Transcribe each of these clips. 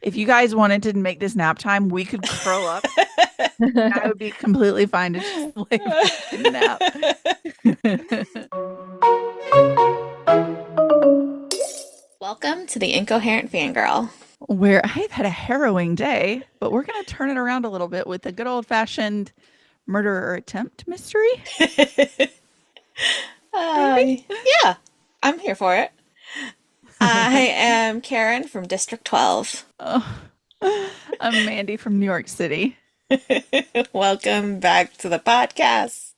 If you guys wanted to make this nap time, we could curl up. I would be completely fine to just lay back and nap. Welcome to the Incoherent Fangirl. Where I've had a harrowing day, but we're going to turn it around a little bit with a good old-fashioned murder or attempt mystery. Mandy? Yeah, I'm here for it. I am Karin from District 12. Oh, I'm Mandy from New York City. Welcome back to the podcast.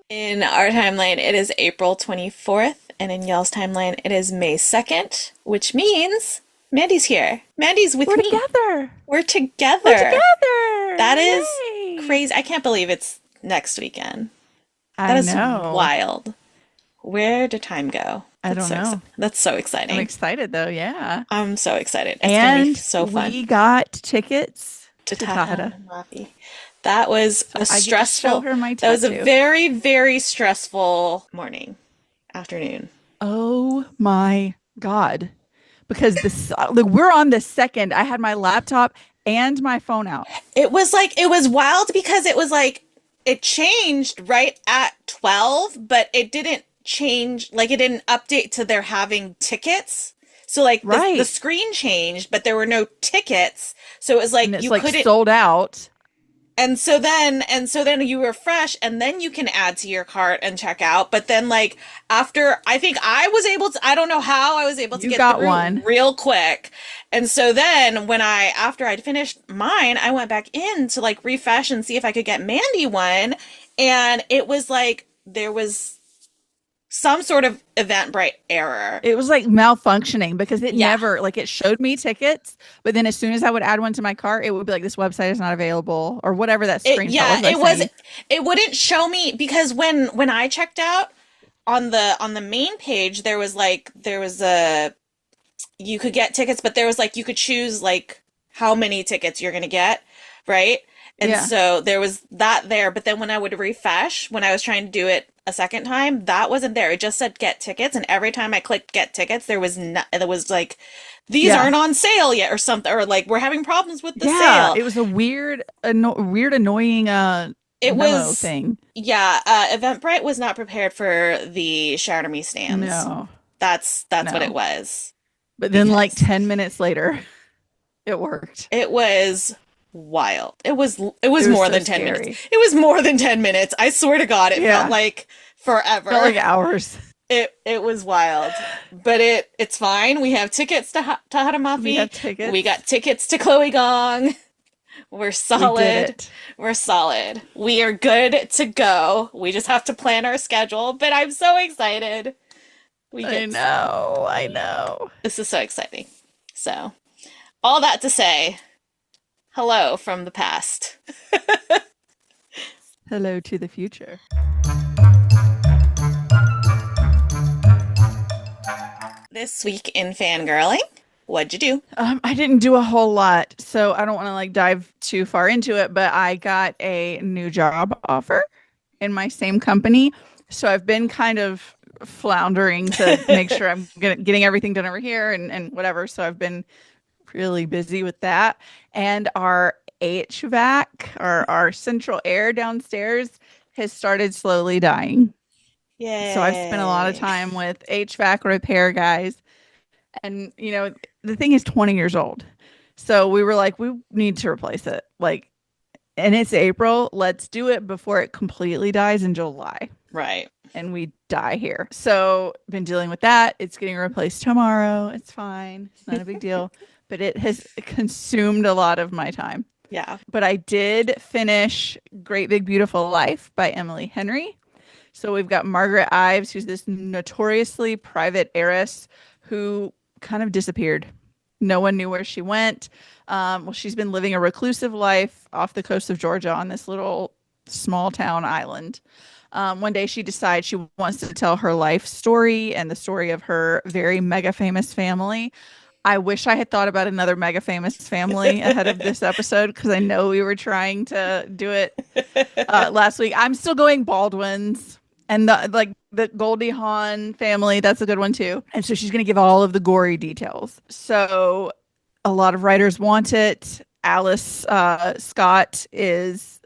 In our timeline, it is April 24th, and in y'all's timeline, it is May 2nd, which means Mandy's here. Mandy's with We're me. together. We're together. We're together. That is Yay. crazy. I can't believe it's next weekend. I That is know. wild. Where did time go? I don't know. That's so I'm exciting. excited though. Yeah. I'm so excited. It's gonna be And so fun we got tickets to to Tahada. Tahada. That was a I get to show stressful. her my That was a tattoo. very, very stressful morning, afternoon. Oh my God. Because look, we're on the second. I had my laptop and my phone out. It was wild because it was like it changed right at 12, but it didn't change, like it didn't update to their having tickets. So like the Right. screen changed, but there were no tickets. So it was like And it's you like couldn't. sold out. And so then you refresh and then you can add to your cart and check out. But then like after I think I was able to, I don't know how I was able to You get got through one. real quick. And so then after I'd finished mine, I went back in to like refresh and see if I could get Mandy one. And it was like there was some sort of Eventbrite error. It was like malfunctioning because it Yeah. never, like, it showed me tickets, but then as soon as I would add one to my cart, it would be like, this website is not available or whatever that screenshot was. It was, it wouldn't show me because when I checked out on the main page, there was a, you could get tickets, but there was like, you could choose like how many tickets you're going to get, right? And Yeah. so there was that there, but then when I would refresh, when I was trying to do it a second time, that wasn't there. It just said get tickets, and every time I clicked get tickets, there was like these Yeah. aren't on sale yet or something, or like we're having problems with the Yeah. sale. It was a weird, annoying It memo was, thing. yeah, Eventbrite was not prepared for the Shatter Me stands. No, That's what no. it was. But then, like, Because 10 minutes later, it worked. it was wild. It It was was more so than 10 scary. minutes. It was more than 10 minutes. I swear to God, it Yeah. felt like forever. Felt like hours. It was wild. But it's fine. We have tickets to We Hadamafi. have tickets. We got tickets to Chloe Gong. We're We did solid. it. We're solid. We are good to go. We just have to plan our schedule, but I'm so excited. We I get know. I know. This is so exciting. So, all that to say, hello from the past. Hello to the future. This week in fangirling, what'd you do? I didn't do a whole lot, so I don't want to like dive too far into it, but I got a new job offer in my same company. So I've been kind of floundering to make sure I'm getting everything done over here and whatever. So I've been really busy with that. And our HVAC, our central air downstairs, has started slowly dying. So I've spent a lot of Yay. time with HVAC repair guys. And, the thing is 20 years old. So we were like, we need to replace it. Like, and it's April. Let's do it before it completely dies in July Right. and we die here. So been dealing with that. It's getting replaced tomorrow. It's fine. It's not a big deal. But it has consumed a lot of my time. Yeah. But I did finish Great Big Beautiful Life by Emily Henry. So we've got Margaret Ives, who's this notoriously private heiress who kind of disappeared. No one knew where she went. Well, she's been living a reclusive life off the coast of Georgia on this little small town island. One day she decides she wants to tell her life story and the story of her very mega famous family. I wish I had thought about another mega famous family ahead of this episode because I know we were trying to do it last week. I'm still going Baldwins. And the Goldie Hawn family, that's a good one too. And so she's going to give all of the gory details. So a lot of writers want it. Alice Scott is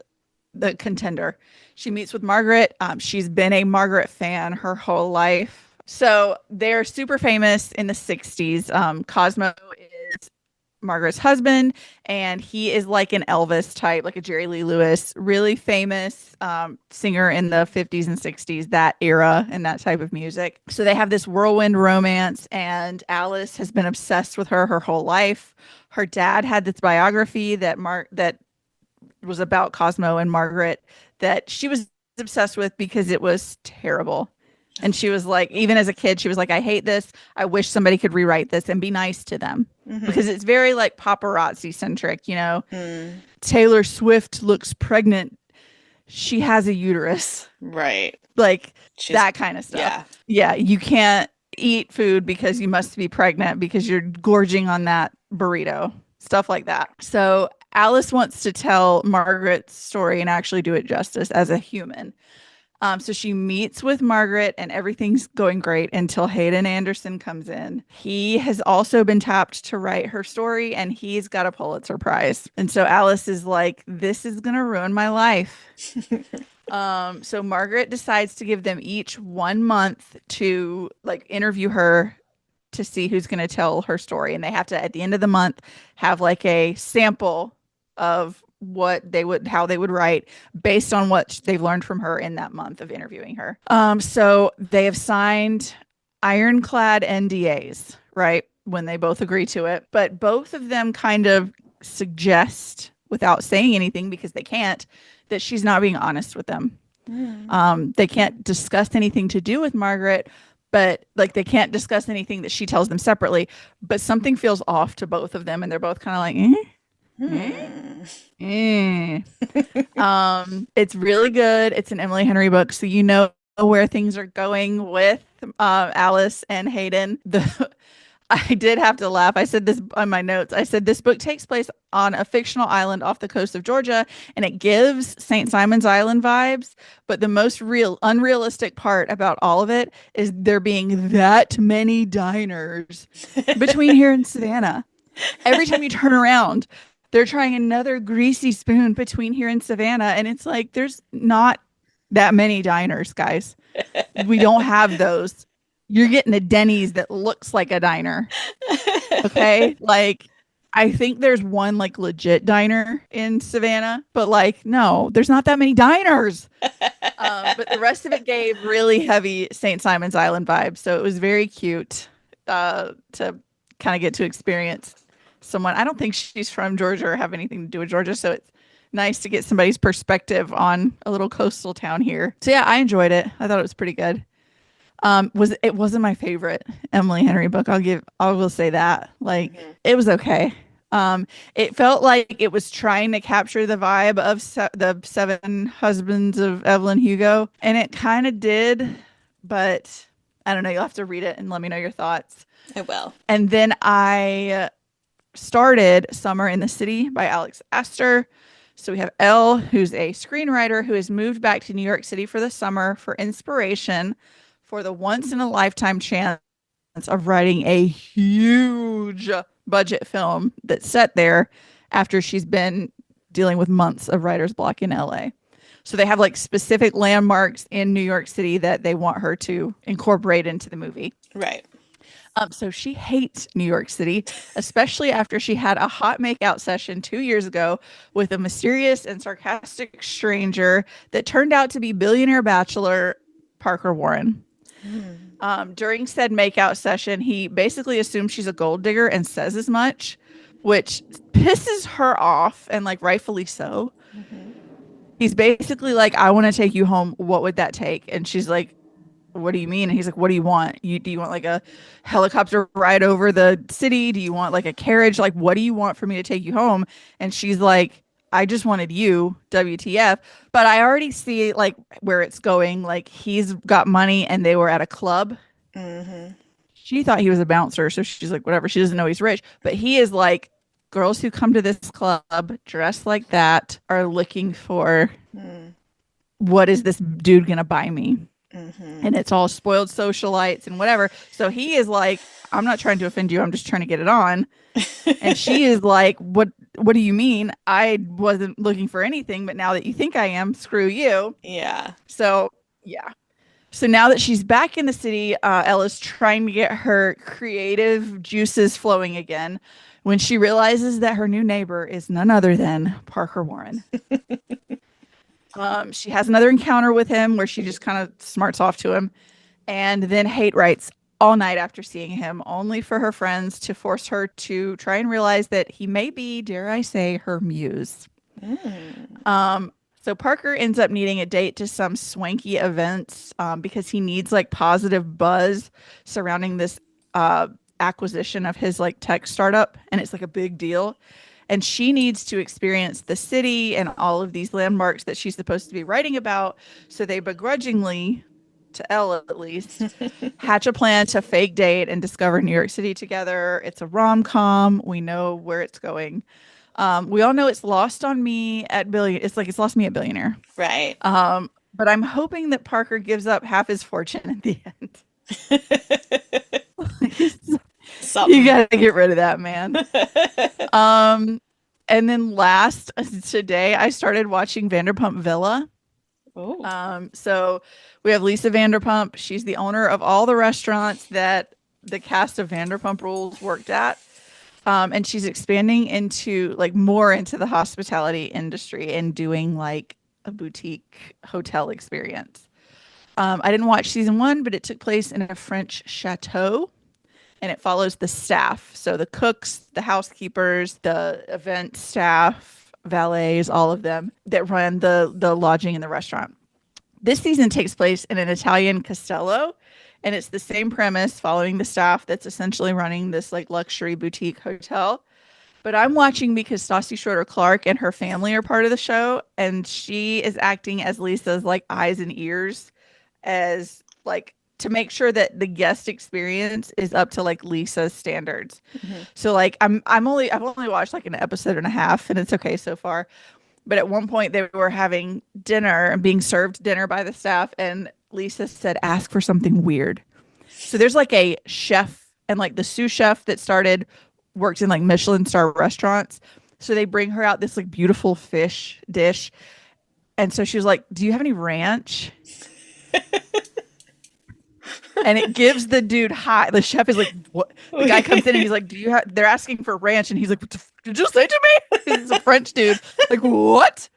the contender. She meets with Margaret. She's been a Margaret fan her whole life. So they're super famous in the 60s. Cosmo is Margaret's husband, and he is like an Elvis type, like a Jerry Lee Lewis, really famous singer in the 50s and 60s, that era and that type of music. So they have this whirlwind romance, and Alice has been obsessed with her whole life. Her dad had this biography that was about Cosmo and Margaret that she was obsessed with because it was terrible. And she was like, even as a kid, she was like, I hate this. I wish somebody could rewrite this and be nice to them Mm-hmm. because it's very like paparazzi centric, you know. Mm, Taylor Swift looks pregnant. She has a uterus, right. like She's, that kind of stuff. yeah. Yeah, you can't eat food because you must be pregnant because you're gorging on that burrito, stuff like that. So Alice wants to tell Margaret's story and actually do it justice as a human. So she meets with Margaret and everything's going great until Hayden Anderson comes in. He has also been tapped to write her story and he's got a Pulitzer Prize. And so Alice is like, this is going to ruin my life. So Margaret decides to give them each 1 month to like interview her to see who's going to tell her story. And they have to, at the end of the month, have like a sample of how they would write based on what they've learned from her in that month of interviewing her. So they have signed ironclad NDAs, right? When they both agree to it. But both of them kind of suggest, without saying anything because they can't, that she's not being honest with them. Mm. They can't discuss anything to do with Margaret, but like they can't discuss anything that she tells them separately. But something feels off to both of them, and they're both kind of like, Hmm. eh. It's really good. It's an Emily Henry book, so you know where things are going with Alice and Hayden. The I did have to laugh. I said this on my notes. I said this book takes place on a fictional island off the coast of Georgia, and it gives St. Simon's Island vibes. But the most unrealistic part about all of it is there being that many diners between here and Savannah. Every time you turn around, they're trying another greasy spoon between here and Savannah, and it's like there's not that many diners, guys. We don't have those. You're getting a Denny's that looks like a diner. Okay. Like, I think there's one like legit diner in Savannah, but like, no, there's not that many diners. But the rest of it gave really heavy St. Simon's Island vibes. So it was very cute to kind of get to experience someone. I don't think she's from Georgia or have anything to do with Georgia. So it's nice to get somebody's perspective on a little coastal town here. So yeah, I enjoyed it. I thought it was pretty good. It wasn't my favorite Emily Henry book. I will say that. Like Mhm. it was okay. It felt like it was trying to capture the vibe of the Seven Husbands of Evelyn Hugo, and it kind of did, but I don't know. You'll have to read it and let me know your thoughts. I will. And then I started Summer in the City by Alex Astor. So we have Elle, who's a screenwriter who has moved back to New York City for the summer for inspiration for the once in a lifetime chance of writing a huge budget film that's set there after she's been dealing with months of writer's block in LA. So they have like specific landmarks in New York City that they want her to incorporate into the movie. Right. So she hates New York City, especially after she had a hot makeout session 2 years ago with a mysterious and sarcastic stranger that turned out to be billionaire bachelor Parker Warren. During said makeout session, he basically assumes she's a gold digger and says as much, which pisses her off, and like rightfully so. Mm-hmm. He's basically like, I want to take you home. What would that take? And she's like, what do you mean? And he's like, what do you want? Do you want like a helicopter ride over the city? Do you want like a carriage? Like, what do you want for me to take you home? And she's like, I just wanted you, WTF. But I already see like where it's going. Like he's got money and they were at a club. Mm-hmm. She thought he was a bouncer. So she's like, whatever. She doesn't know he's rich. But he is like, girls who come to this club dressed like that are looking for, Mm. what is this dude going to buy me? Hmm. and it's all spoiled socialites and whatever. So he is like, I'm not trying to offend you. I'm just trying to get it on. And she is like, what do you mean? I wasn't looking for anything, but now that you think I am, screw you. Yeah. So, yeah. So now that she's back in the city, Ella's trying to get her creative juices flowing again when she realizes that her new neighbor is none other than Parker Warren. She has another encounter with him where she just kind of smarts off to him and then hate writes all night after seeing him, only for her friends to force her to try and realize that he may be, dare I say, her muse. Mm. Um, so Parker ends up needing a date to some swanky events because he needs like positive buzz surrounding this uh, acquisition of his like tech startup, and it's like a big deal. And she needs to experience the city and all of these landmarks that she's supposed to be writing about. So they begrudgingly, to Elle at least, hatch a plan to fake date and discover New York City together. It's a rom com. We know where it's going. We all know it's lost on me at billion. It's like it's lost me at billionaire. Right. But I'm hoping that Parker gives up half his fortune at the end. You Something. got to get rid of that man. Um, and then last today, I started watching Vanderpump Villa. Oh. So we have Lisa Vanderpump. She's the owner of all the restaurants that the cast of Vanderpump Rules worked at. And she's expanding into like more into the hospitality industry and doing like a boutique hotel experience. I didn't watch season one, but it took place in a French chateau and it follows the staff. So the cooks, the housekeepers, the event staff, valets, all of them that run the lodging and the restaurant. This season takes place in an Italian castello, and it's the same premise following the staff that's essentially running this like luxury boutique hotel. But I'm watching because Stassi Schroeder Clark and her family are part of the show, and she is acting as Lisa's like eyes and ears, as like to make sure that the guest experience is up to like Lisa's standards. Hmm. So like I've only watched like an episode and a half, and it's okay so far. But at one point, they were having dinner and being served dinner by the staff, and Lisa said, "Ask for something weird." So there's like a chef and like the sous chef that started works in like Michelin star restaurants. So they bring her out this like beautiful fish dish, and so she was like, "Do you have any ranch?" And it gives the dude high. The chef is like, "What?" The guy comes in and he's like, "Do you have?" They're asking for ranch, and he's like, "Did you say to me?" He's a French dude. Like, what?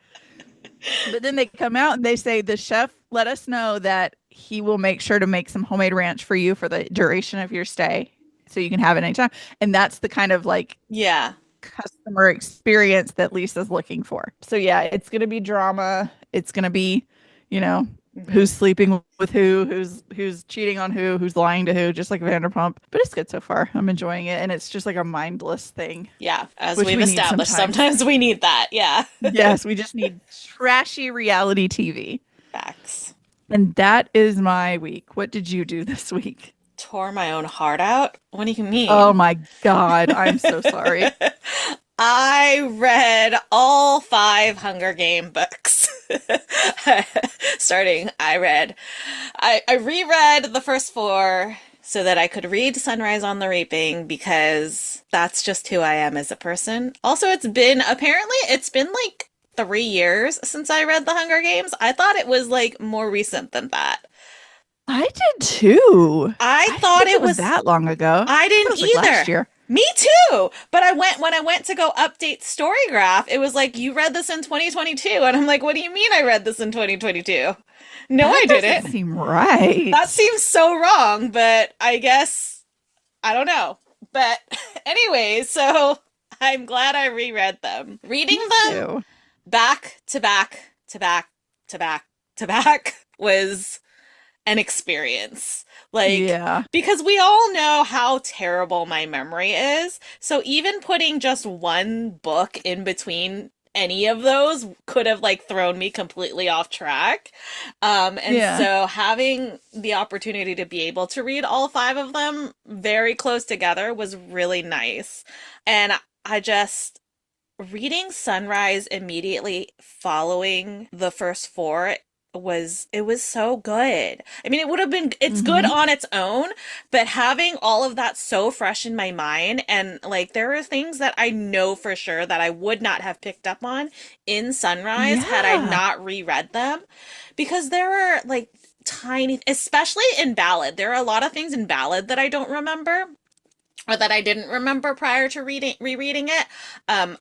But then they come out and they say the chef let us know that he will make sure to make some homemade ranch for you for the duration of your stay, so you can have it anytime. And that's the kind of like Yeah. customer experience that Lisa's looking for. So yeah, it's gonna be drama. It's gonna be, you know, Hmm. who's sleeping with who, who's cheating on who, who's lying to who, just like Vanderpump. But it's good so far. I'm enjoying it, and it's just like a mindless thing, Yeah. As which we've we need established, sometimes. sometimes we need that. Yeah. Yes, we just need trashy reality TV. Facts. And that is my week. What did you do this week? Tore my own heart out? What do you Oh mean? my God, I'm so sorry. I read all five Hunger Game books. Starting, I reread the first four so that I could read Sunrise on the Reaping because that's just who I am as a person. Also, it's been like 3 years since I read The Hunger Games. I thought it was like more recent than that. I did too. I I didn't thought think it it was was that long ago. I I thought it didn't was like last either. year. Me too. But I went when I went to go update Storygraph, it was like you read this in 2022 and I'm like, "What do you mean I read this in 2022?" No, That I doesn't didn't. seem That right. seems so wrong, but I guess I don't know. But anyway, so I'm glad I reread them. Reading Me them too. back to back to back to back to back was an experience. Like, Yeah. because we all know how terrible my memory is. So even putting just one book in between any of those could have like thrown me completely off track. And Yeah. so having the opportunity to be able to read all five of them very close together was really nice. And I just reading Sunrise immediately following the first four it was so good. I mean, it would have been it's good Hmm. on its own, but having all of that so fresh in my mind and like there are things that I know for sure that I would not have picked up on in Sunrise had I Yeah. not reread them because there are like tiny especially in Ballad. There are a lot of things in Ballad that I don't remember or that I didn't remember prior to rereading it.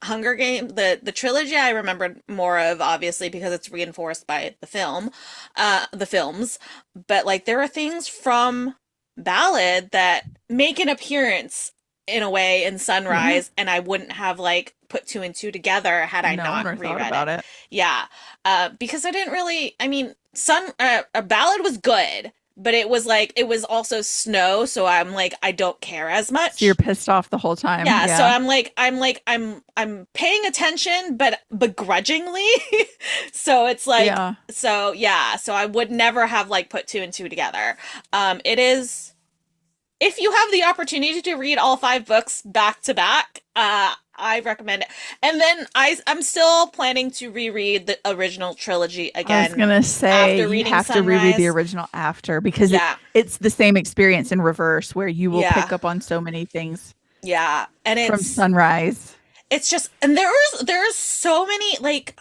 Hunger Games, the trilogy I remembered more of, obviously, because it's reinforced by the films. But like there are things from Ballad that make an appearance in a way in Yeah. Sunrise, and I wouldn't have like put two and two together had I No, not never thought reread it. about it. Yeah, because I didn't really. I mean, a Ballad was good, but it was like it was also snow, so I'm like I don't care as So you're much. pissed off the whole time. Yeah, so Yeah. I'm paying attention but begrudgingly. So it's like Yeah. so yeah, so I would never have like put two and two together. It is if you have the opportunity to read all five books back to back, I recommend it. And then I'm still planning to reread the original trilogy I was again gonna say after you reading have to reread the Sunrise. original after because Yeah, it's the same experience in reverse where you will yeah, pick up on so many things yeah. And from Sunrise. it's just and there's so many like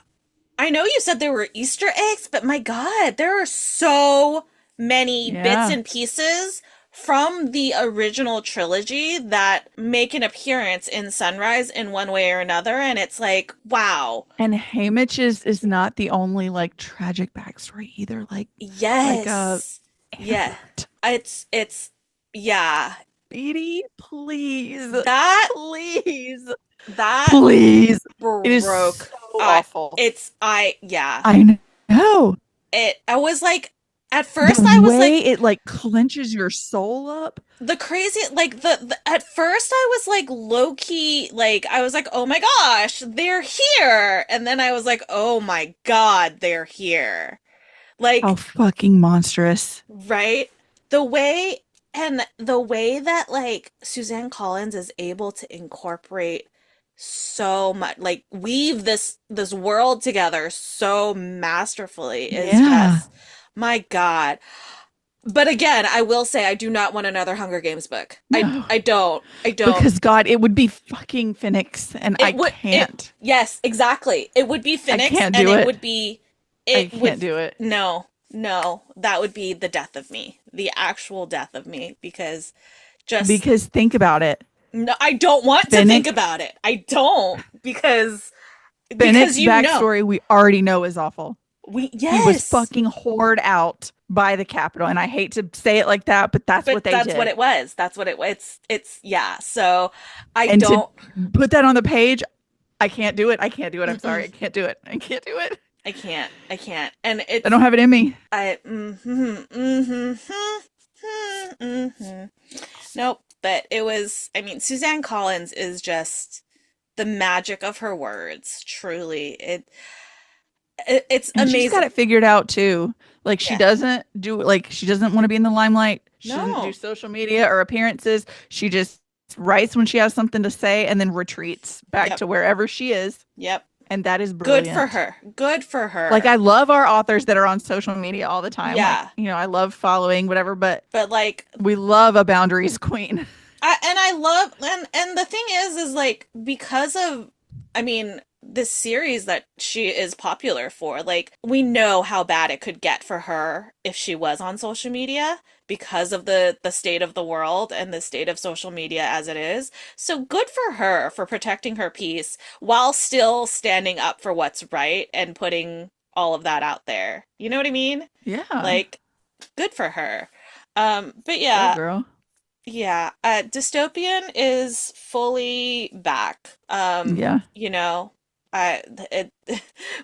I know you said there were Easter eggs, but my God, there are so many bits Yeah. and pieces from the original trilogy that make an appearance in Sunrise in one way or another, and it's like, wow. And Haymitch is not the only like tragic backstory either. Like Yes. Yeah. Albert. It's yeah. Speedy, please. That Please. that Please. It is broke. so awful. I yeah. I know. I was like at The first I was way like it like clenches your soul up. the crazy like the at first I was like low key like I was like oh my gosh they're here and then I was like oh my god they're here How like fucking monstrous. right the way and the way that like Suzanne Collins is able to incorporate so much like weave this world together so masterfully is Yeah. just my god. But again, I will say I do not want another Hunger Games book. No. I don't. I don't. Because God, it would be fucking Phoenix and I It would it can't. yes, exactly. It would be I Phoenix can't and do it it. would be I it would can't do it. no, no, that would be the death of me. The actual death of me because just Because think about it. no, I don't want to think Phoenix about it. I don't because Phoenix you know. backstory we already know is awful. We He was yes. fucking whored out by the Capitol. And I hate to say it like that, but that's But what they that's what did. it was. That's what it was. It's yeah. So I And to don't put that on the page, I can't do it. I can't do it. I'm sorry. mm-mm. I can't do it. I can't do it. I can't. I can't. And I don't it's have it in me. I mm-hmm. Nope. But it was I mean, Suzanne Collins is just the magic of her words. Truly. It's And she's got amazing. it figured out too. Like Yeah. she doesn't want to be in the limelight. She doesn't do No. social media or appearances. She just writes when she has something to say and then retreats back Yep. to wherever she is. Yep. And that is Good for brilliant. her. Good for Like her. I love our authors that are on social media all the time. Like, Yeah. I love following whatever, but But like we love a boundaries queen. I love and the thing is like because of I mean this series that she is popular for like we know how bad it could get for her if she was on social media because of the state of the world and the state of social media as it is. So good for her for protecting her peace while still standing up for what's right and putting all of that out there. You know what I mean? Yeah. Like good for her. But Go yeah, girl. yeah, dystopian is fully back. Yeah. You know, I it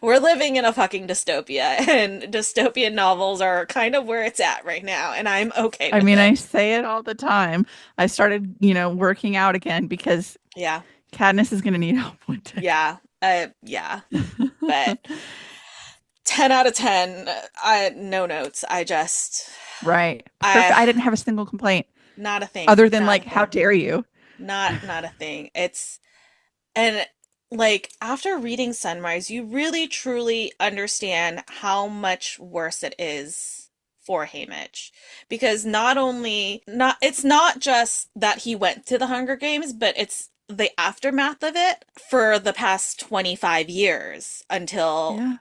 we're living in a fucking dystopia, and dystopian novels are kind of where it's at right now, and I'm okay I with mean, it. I say it all the time. I started, working out again because Yeah, Katniss is going to need help one day. yeah, yeah. But 10 out of 10, I no notes. I just Right. Perfect. I I didn't have a single complaint not a thing, other than not a like, how thing, dare you? not a thing. It's and like after reading Sunrise, you really truly understand how much worse it is for Haymitch. Because not it's not just that he went to the Hunger Games, but it's the aftermath of it for the past 25 years until Yeah.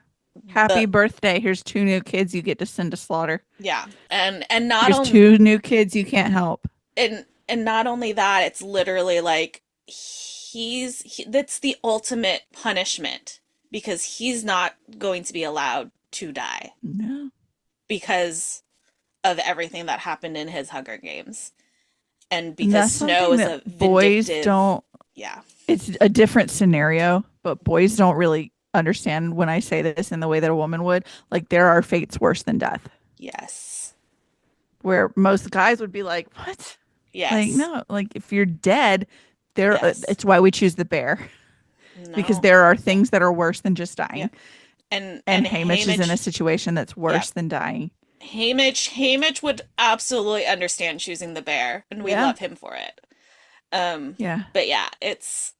Happy the birthday. Here's two new kids you get to send to slaughter. yeah. And not Here's only two new kids you can't help. and not only that, it's literally like that's the ultimate punishment because he's not going to be allowed to die No. because of everything that happened in his Hunger Games. And And because that's Snow something is that a boys vindictive, don't, yeah, it's a different scenario, but boys don't really understand when I say this in the way that a woman would. Like, there are fates worse than death, yes, where most guys would be like, what? Like, yes, no, like if you're dead, there, yes, it's why we choose the bear because no, there are things that are worse than just yeah. dying. And And Hamish is in a Haymitch, situation that's yeah, worse than dying. Haymitch would absolutely understand choosing the bear, and we Yeah. love him for it. Um, Yeah. but yeah, it's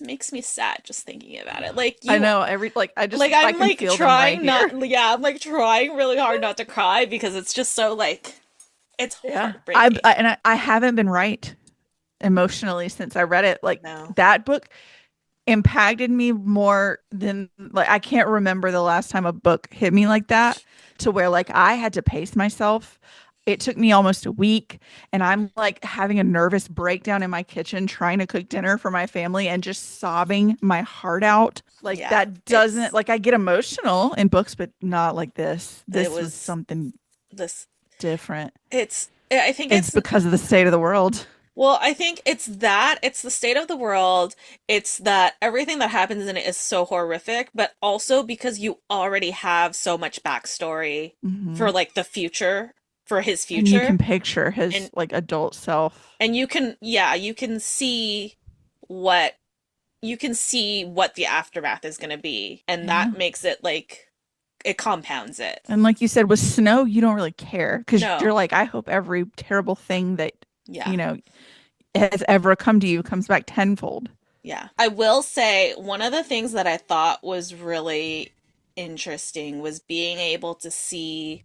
makes me sad just thinking about it. I know like I I'm can like feel them right trying not, here. yeah, I'm like trying really hard not to cry because it's just so like it's Yeah. heartbreaking. I haven't been right emotionally since I read it. Like No. that book impacted me more than like I can't remember the last time a book hit me like that to where like I had to pace myself. It took me almost a week and I'm like having a nervous breakdown in my kitchen trying to cook dinner for my family and just sobbing my heart out. Like Yeah, that doesn't like I get emotional in books but not like this. it This was was something this different. I think It's because of the state of the world. well, I think it's the state of the world. It's that everything that happens in it is so horrific, but also because you already have so much backstory for Hmm. like the future, for his And you future. can picture his And like adult self. you can, yeah, what you can see what the aftermath is going to be, and Yeah. that makes it like it compounds it. And like you said, with snow, you don't really care because you're No, like, I hope every terrible thing that, yeah, you know, has ever come to you comes back tenfold. yeah. I will say one of the things that I thought was really interesting was being able to see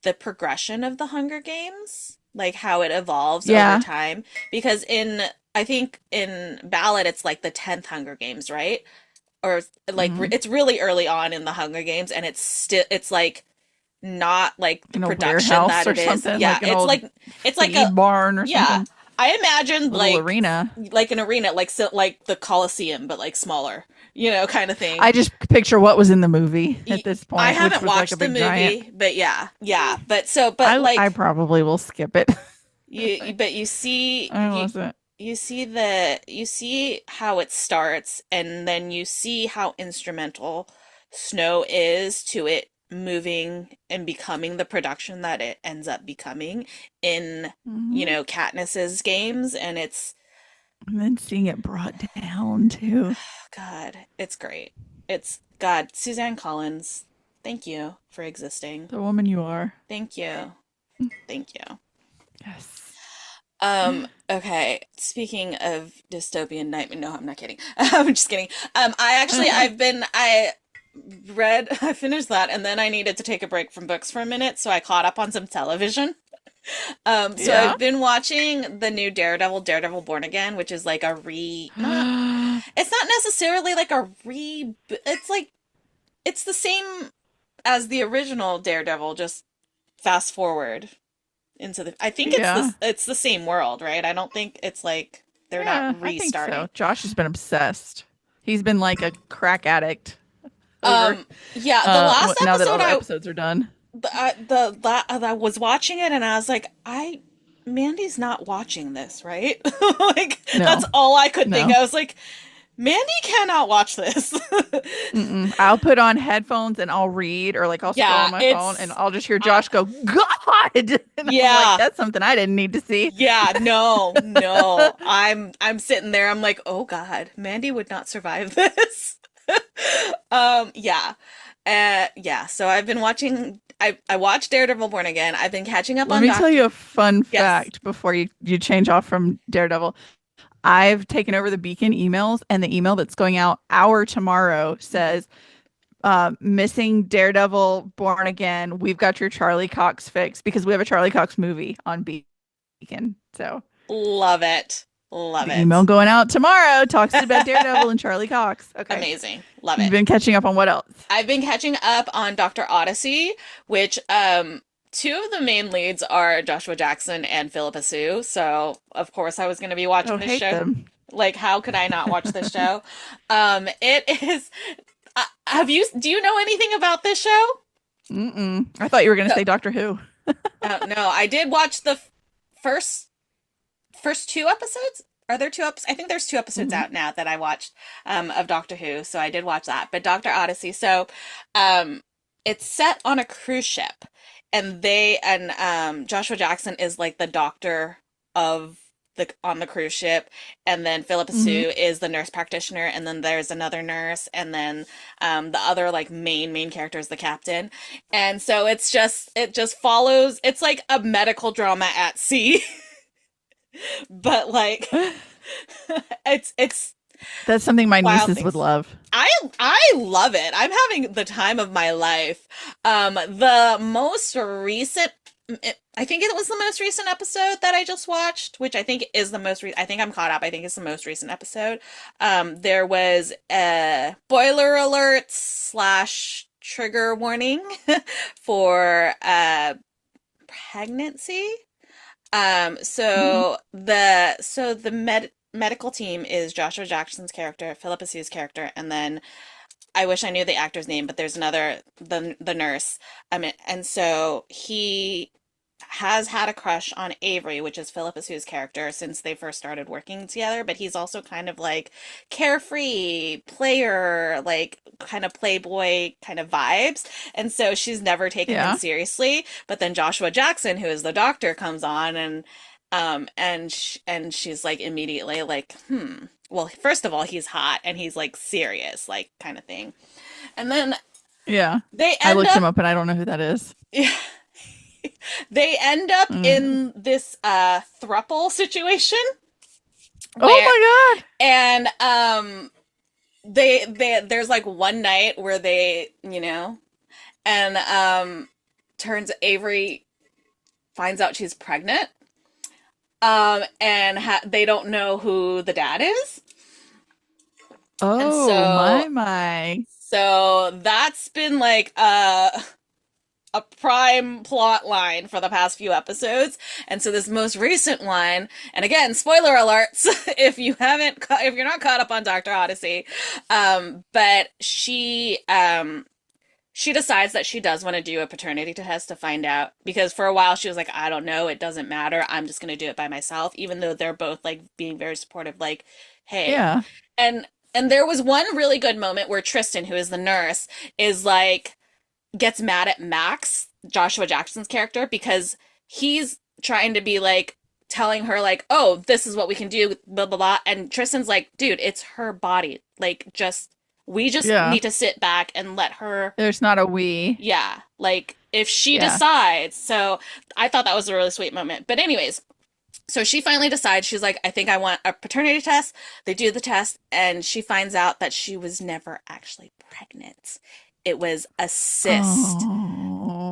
the progression of the Hunger Games, like how it evolves over Yeah. time. Because I think in Ballad, it's like the 10th Hunger Games, right? Or like Hmm. it's really early on in the Hunger Games, and it's like not like the In a production warehouse that or it is. something, Yeah, like an old it's like a feed barn or yeah. something, I imagine little arena. like an arena, like so, like the Coliseum, but like smaller, kind of thing. I just picture what was in the movie at this I point, which haven't was like a watched the big giant. movie, but yeah, yeah. But I like probably will skip it. but you see I wasn't. you see how it starts, and then you see how instrumental Snow is to it moving and becoming the production that it ends up becoming in, Hmm. Katniss's games, and it's And then seeing it brought down too. God, it's great. It's God, Suzanne Collins, thank you for existing. The woman you are. Thank you. Thank you. Yes. Okay. Speaking of dystopian nightmare, no, I'm not kidding. I'm just kidding. I finished that, and then I needed to take a break from books for a minute, so I caught up on some television. So Yeah. I've been watching the new Daredevil Born Again, which is like not, it's not necessarily like it's like, it's the same as the original Daredevil, just fast forward into I think Yeah. it's the same world, right? I don't think it's like they're Yeah, not I think restarting. so. Josh has been obsessed. He's been like a crack addict over Yeah, the last now that all episode the episodes are done. I was watching it and I was like, I Mandy's not watching this, right? Like that's No. all I could think. No. I was like, Mandy cannot watch this. Mm-mm. I'll put on headphones and I'll read or like I'll scroll Yeah, on my phone and it's I'll just hear uh, Josh go, God. And I'm like, yeah. that's something I didn't need to see. Yeah, no, no. I'm sitting there. I'm like, "Oh God, Mandy would not survive this." Yeah. Yeah, so I've been watching I watched Daredevil Born Again. I've been catching up Let on me tell Doctor. you a fun Yes. fact before you change off from Daredevil. I've taken over the Beacon emails, and the email that's going out hour tomorrow Mhm. says, missing Daredevil Born Again. We've got your Charlie Cox fix because we have a Charlie Cox movie on Beacon. So Love it. Love the email it. going out tomorrow talks about Daredevil and Charlie Cox. Okay. Amazing. Love You've it. been catching up on what else? I've been catching up on Dr. Odyssey, which two of the main leads are Joshua Jackson and Philippa Sue. So, of course, I was going to be watching Oh, this hate show. them. Like, how could I not watch this show? It is have you do you know anything about this show? Mm-mm. I thought you were going to So, say Doctor Who. no, I did watch the first first two episodes. Are there two episodes? I think there's two episodes Hmm. out now that I watched of Doctor Who, so I did watch that. But Doctor Odyssey, so um, it's set on a cruise ship, and Joshua Jackson is like the doctor of the on the cruise ship, and then Philippa Hmm. Sue is the nurse practitioner, and then there's another nurse, and then the other like main character is the captain, and so it just follows. It's like a medical drama at sea. But like it's That's something my wild nieces would things. love. I love it. I'm having the time of my life. The most recent I think it was the most recent episode that I just watched, which I think is the I think I'm caught up. I think it's the most recent episode. There was a spoiler alert slash trigger warning for pregnancy. Hmm. So the medical team is Joshua Jackson's character, Philippa Sue's character, and then I wish I knew the actor's name, but there's another the nurse. And so he has had a crush on Avery, which is Philippa Sue's character, since they first started working together, but he's also kind of like carefree, player, like kind of playboy kind of vibes. And so she's never taken him Yeah. seriously. But then Joshua Jackson, who is the doctor, comes on and she's like immediately like, well, first of all, he's hot and he's like serious, like kind of thing. And then Yeah. they I end looked him up up and I don't know who that is. they end up Mm. in this thruple situation Oh where my God. and they there's like one night where they, and turns Avery finds out she's pregnant. And they don't know who the dad is. And Oh so my. that's been like a prime plot line for the past few episodes. And so this most recent one, and again, spoiler alerts if if you're not caught up on Dr. Odyssey, but she decides that she does want to do a paternity test to find out, because for a while she was like, I don't know, it doesn't matter, I'm just going to do it by myself, even though they're both like being very supportive, like, hey. Yeah. And there was one really good moment where Tristan, who is the nurse, is like gets mad at Max, Joshua Jackson's character, because he's trying to be like telling her like, "Oh, this is what we can do," blah blah blah, and Tristan's like, "Dude, it's her body. Like, we just Yeah. need to sit back and let her." There's not a we. Yeah, like if she Yeah. decides. So I thought that was a really sweet moment. But anyways, so she finally decides, she's like, I think I want a paternity test. They do the test, and she finds out that she was never actually pregnant. It was a cyst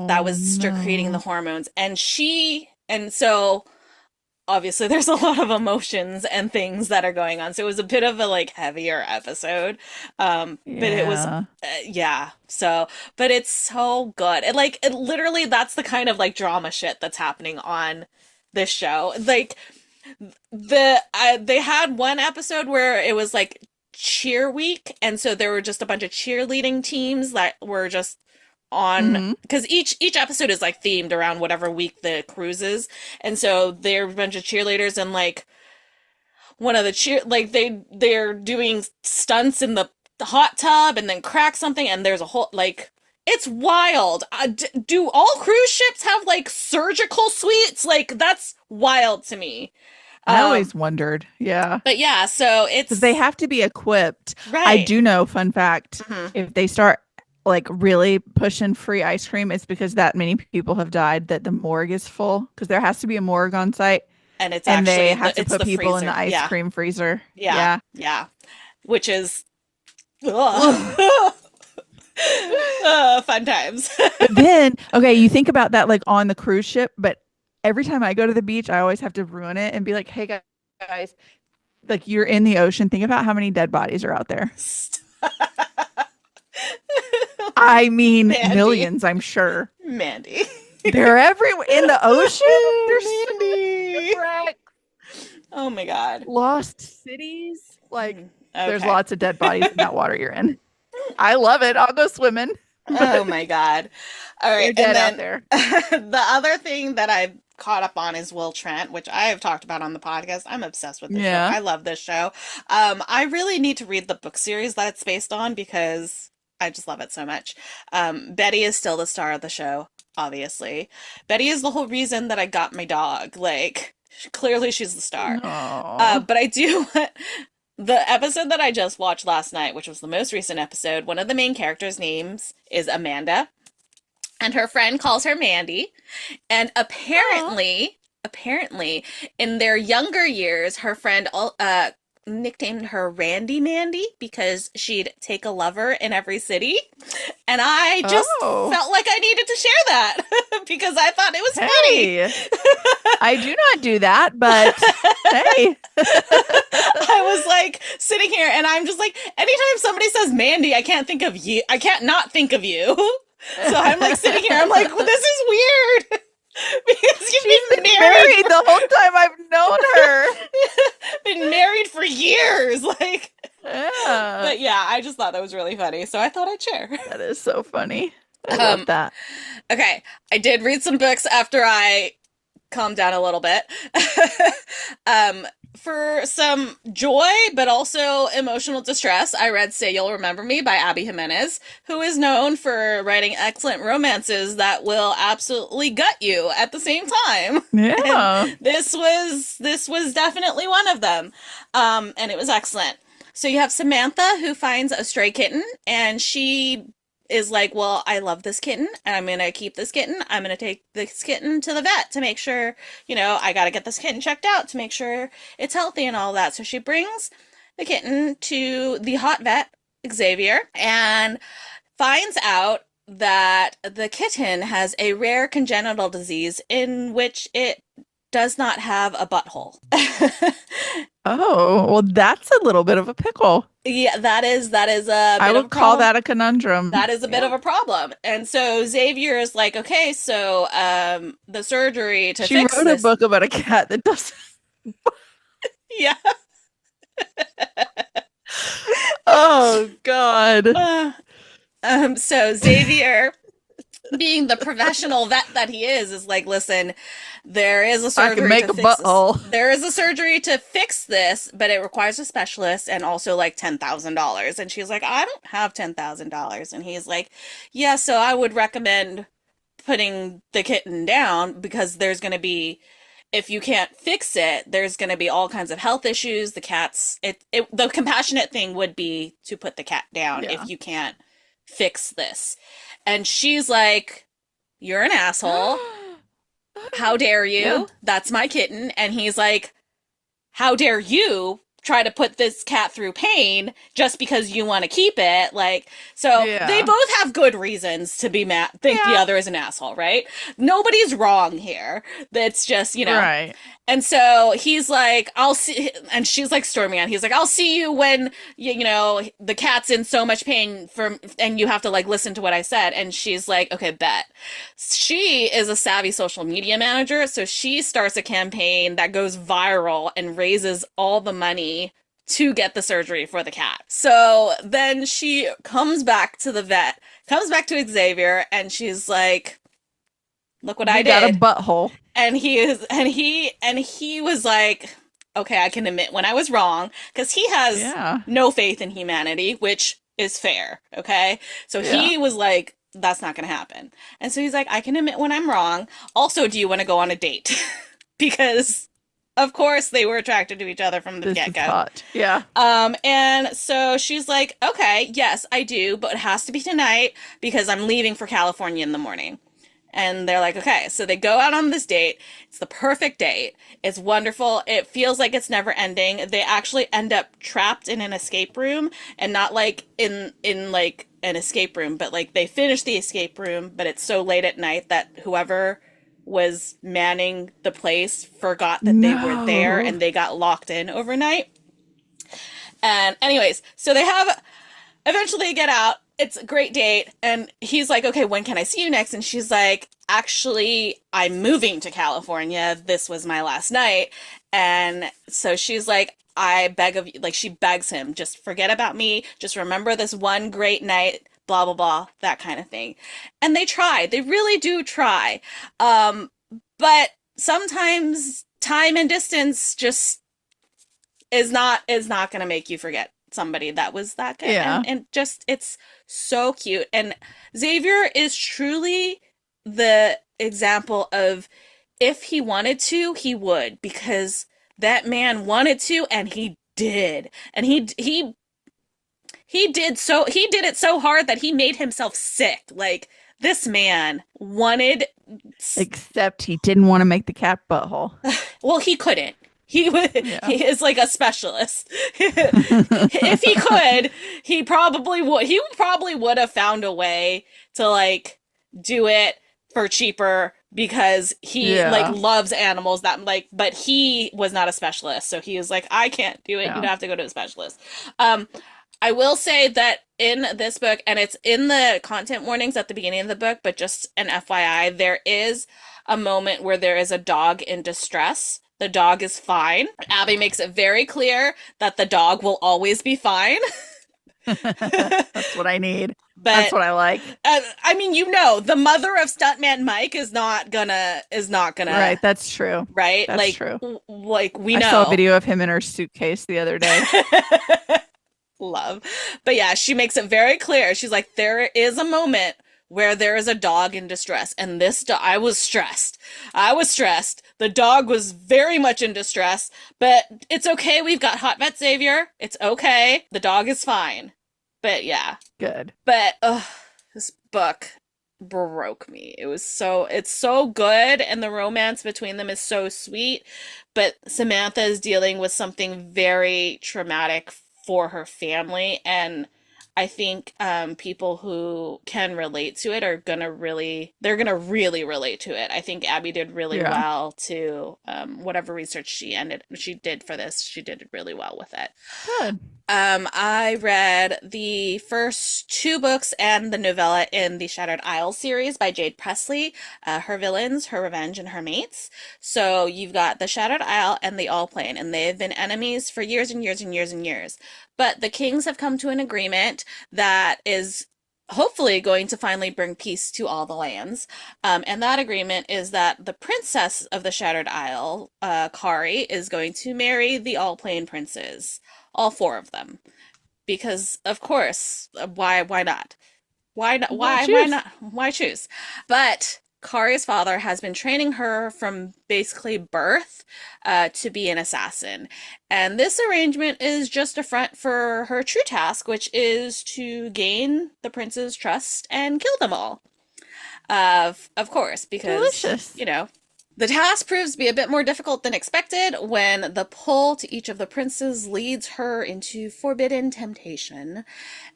that Oh was secreting the no. hormones. And so obviously there's a lot of emotions and things that are going on. So it was a bit of a like heavier episode. But it was, Yeah. yeah. So, but it's so good. It literally, that's the kind of like drama shit that's happening on this show. Like they had one episode where it was like cheer week, and so there were just a bunch of cheerleading teams that were just on, Hmm. because each episode is like themed around whatever week the cruise is, and so they're a bunch of cheerleaders, and like one of the they're doing stunts in the hot tub and then crack something, and there's a whole like, it's wild. Do all cruise ships have like surgical suites? Like, that's wild to me. I Um, always wondered. Yeah. but yeah, so Because they it's have to be equipped. I right. do know, fun fact, Hmm. if they start like really pushing free ice cream, it's because that many people have died that the morgue is full. Because there has to be a morgue on site. and it's And they actually have to it's put the people in freezer. the ice Yeah, cream freezer. yeah, Yeah. yeah. Which is Ugh. ugh. Fun times. But then, okay, you think about that like on the cruise ship, but every time I go to the beach, I always have to ruin it and be like, hey guys, like you're in the ocean. Think about how many dead bodies are out there. I mean, Mandy. millions, I'm sure. Mandy. They're everywhere in the ocean. There's so many Mandy. shipwrecks, Oh my God. lost cities. Like, there's Okay. lots of dead bodies in that water you're in. I love it. I'll go swimming, but Oh my God. All right. they're And dead out then there. the other thing that I caught up on is Will Trent, which I have talked about on the podcast. I'm obsessed with this show. Yeah. I love this show. I really need to read the book series that it's based on because I just love it so much. Betty is still the star of the show, obviously. Betty is the whole reason that I got my dog. Like, clearly she's the star. Oh. But I do the episode that I just watched last night, which was the most recent episode, one of the main characters' names is Amanda, and her friend calls her Mandy. And Oh. apparently, in their younger years, her friend nicknamed her Randy Mandy because she'd take a lover in every city. And I just Oh. felt like I needed to share that because I thought it was funny. Hey. I do not do that, but hey. I was like sitting here and I'm just like, anytime somebody says Mandy, I can't think of you. I can't not think of you. So I'm like sitting here, I'm like, well, this is weird because She's you've been been married, married the whole time I've known her. been married for years. Like, Yeah. but yeah, I just thought that was really funny. So I thought I'd share. That is so funny. I love Um, that. okay. I did read some books after I calmed down a little bit. um, for some joy, but also emotional distress, I read Say You'll Remember Me by Abby Jimenez, who is known for writing excellent romances that will absolutely gut you at the same time. And Yeah. this was definitely one of them. And it was excellent. So you have Samantha who finds a stray kitten and she is like, well, I love this kitten and I'm going to keep this kitten. I'm going to take this kitten to the vet to make sure, I got to get this kitten checked out to make sure it's healthy and all that. So she brings the kitten to the hot vet, Xavier, and finds out that the kitten has a rare congenital disease in which it does not have a butthole. Oh, well, that's a little bit of a pickle. Yeah, that is a I bit of would a call problem. that a conundrum. That is a bit Yeah. of a problem. And so Xavier is like, okay, so the surgery to She fix wrote a this. book about a cat that doesn't. Yeah. Oh, God. So Xavier, being the professional vet that he is like, listen, there is a I can surgery make to a fix this. butthole. There is a surgery to fix this, but it requires a specialist and also like $10,000. And she's like, I don't have $10,000. And he's like, yeah, so I would recommend putting the kitten down because there's going to be, if you can't fix it, there's going to be all kinds of health issues. The compassionate thing would be to put the cat down Yeah. if you can't fix this. And she's like, you're an asshole. How dare Yeah. you? That's my kitten. And he's like, how dare you try to put this cat through pain just because you want to keep it? Like, so they Yeah. both have good reasons to be mad, think the Yeah. other is an asshole, right? Nobody's wrong here. That's just. Right. And so he's like, I'll see, and she's like storming out. He's like, I'll see you when, the cat's in so much pain and you have to like listen to what I said. And she's like, okay, bet. She is a savvy social media manager. So she starts a campaign that goes viral and raises all the money to get the surgery for the cat. So then she comes back to the vet, comes back to Xavier, and she's like, look what I We got a did. butthole. And he was like, okay, I can admit when I was wrong because he has Yeah. no faith in humanity, which is fair. Okay. So Yeah. he was like, that's not going to happen. And so he's like, I can admit when I'm wrong. Also, do you want to go on a date? Because of course they were attracted to each other from the This is get-go. hot. Yeah. And so she's like, okay, yes, I do, but it has to be tonight because I'm leaving for California in the morning. And they're like, okay, so they go out on this date. It's the perfect date. It's wonderful. It feels like it's never ending. They actually end up trapped in an escape room, and not like in like an escape room, but like they finish the escape room, but it's so late at night that whoever was manning the place forgot that they were there, No. and they got locked in overnight. And anyways, so they have eventually get out. It's a great date. And he's like, okay, when can I see you next? And she's like, actually, I'm moving to California. This was my last night. And so she's like, I beg of you, like she begs him, just forget about me. Just remember this one great night, blah, blah, blah, that kind of thing. And they try. They really do try. But sometimes time and distance just is not going to make you forget somebody that was that good. Yeah. And just it's so cute. And Xavier is truly the example of, if he wanted to, he would, because that man wanted to, and he did. And he did it so hard that he made himself sick. Like, this man wanted. Except he didn't want to make the cat butthole. Well, he couldn't. Yeah. He is like a specialist. If he could, he probably would have found a way to like do it for cheaper, because he like Yeah. loves animals that like, but he was not a specialist. So he was like, I can't do it. You'd Yeah. have to go to a specialist. Um I will say that in this book, and it's in the content warnings at the beginning of the book, but just an FYI, there is a moment where there is a dog in distress. The dog is fine. Abby makes it very clear that the dog will always be fine. That's what I need. That's But what I like. I mean, the mother of Stuntman Mike is not gonna, Right. That's true. right? That's Like, true. like we I saw a know. video of him in her suitcase the other day. Love. But yeah, she makes it very clear. She's like, there is a moment where there is a dog in distress, and this dog, I was stressed. I was stressed. The dog was very much in distress, but it's okay. We've got Hot Vet Xavier. It's okay. The dog is fine. But yeah, Good. but this book broke me. It's so good, and the romance between them is so sweet, but Samantha is dealing with something very traumatic for her family, and I think people who can relate to it they're gonna really relate to it. I think Abby did really Yeah. well to whatever research she did for this. She did really well with it. Good. I read the first two books and the novella in the Shattered Isle series by Jade Presley, Her Villains, Her Revenge, and Her Mates. So you've got the Shattered Isle and the All Plane, and they've been enemies for years and years and years and years. But the kings have come to an agreement that is hopefully going to finally bring peace to all the lands. And that agreement is that the princess of the Shattered Isle, Kari, is going to marry the All Plane princes, all four of them, because of course, why not? Why not? Why Why choose? not? Why choose? But Kari's father has been training her from basically birth to be an assassin. And this arrangement is just a front for her true task, which is to gain the prince's trust and kill them all. Of course, because, Delicious. the task proves to be a bit more difficult than expected when the pull to each of the princes leads her into forbidden temptation.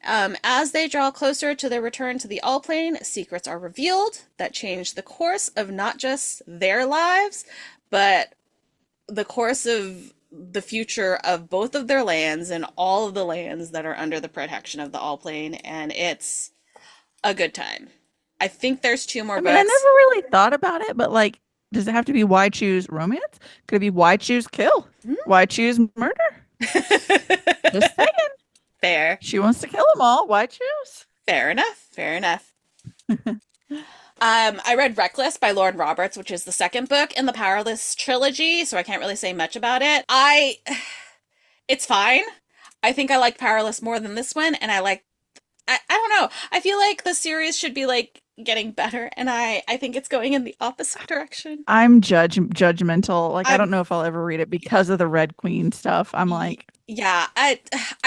As they draw closer to their return to the Allplane, secrets are revealed that change the course of not just their lives, but the course of the future of both of their lands and all of the lands that are under the protection of the Allplane, and it's a good time. I think there's two more I mean, I never books. really thought about it, but like, does it have to be why choose romance? Could it be why choose kill? Why choose murder? Just saying. Fair. She wants to kill them all. Why choose? Fair enough. Fair enough. I read Reckless by Lauren Roberts, which is the second book in the Powerless trilogy, so I can't really say much about it. It's fine. I think I like Powerless more than this one, and I don't know. I feel like the series should be like getting better, and I think it's going in the opposite direction. I'm judgmental. Like, I I'm don't know if I'll ever read it because of the Red Queen stuff. I'm like, Yeah, I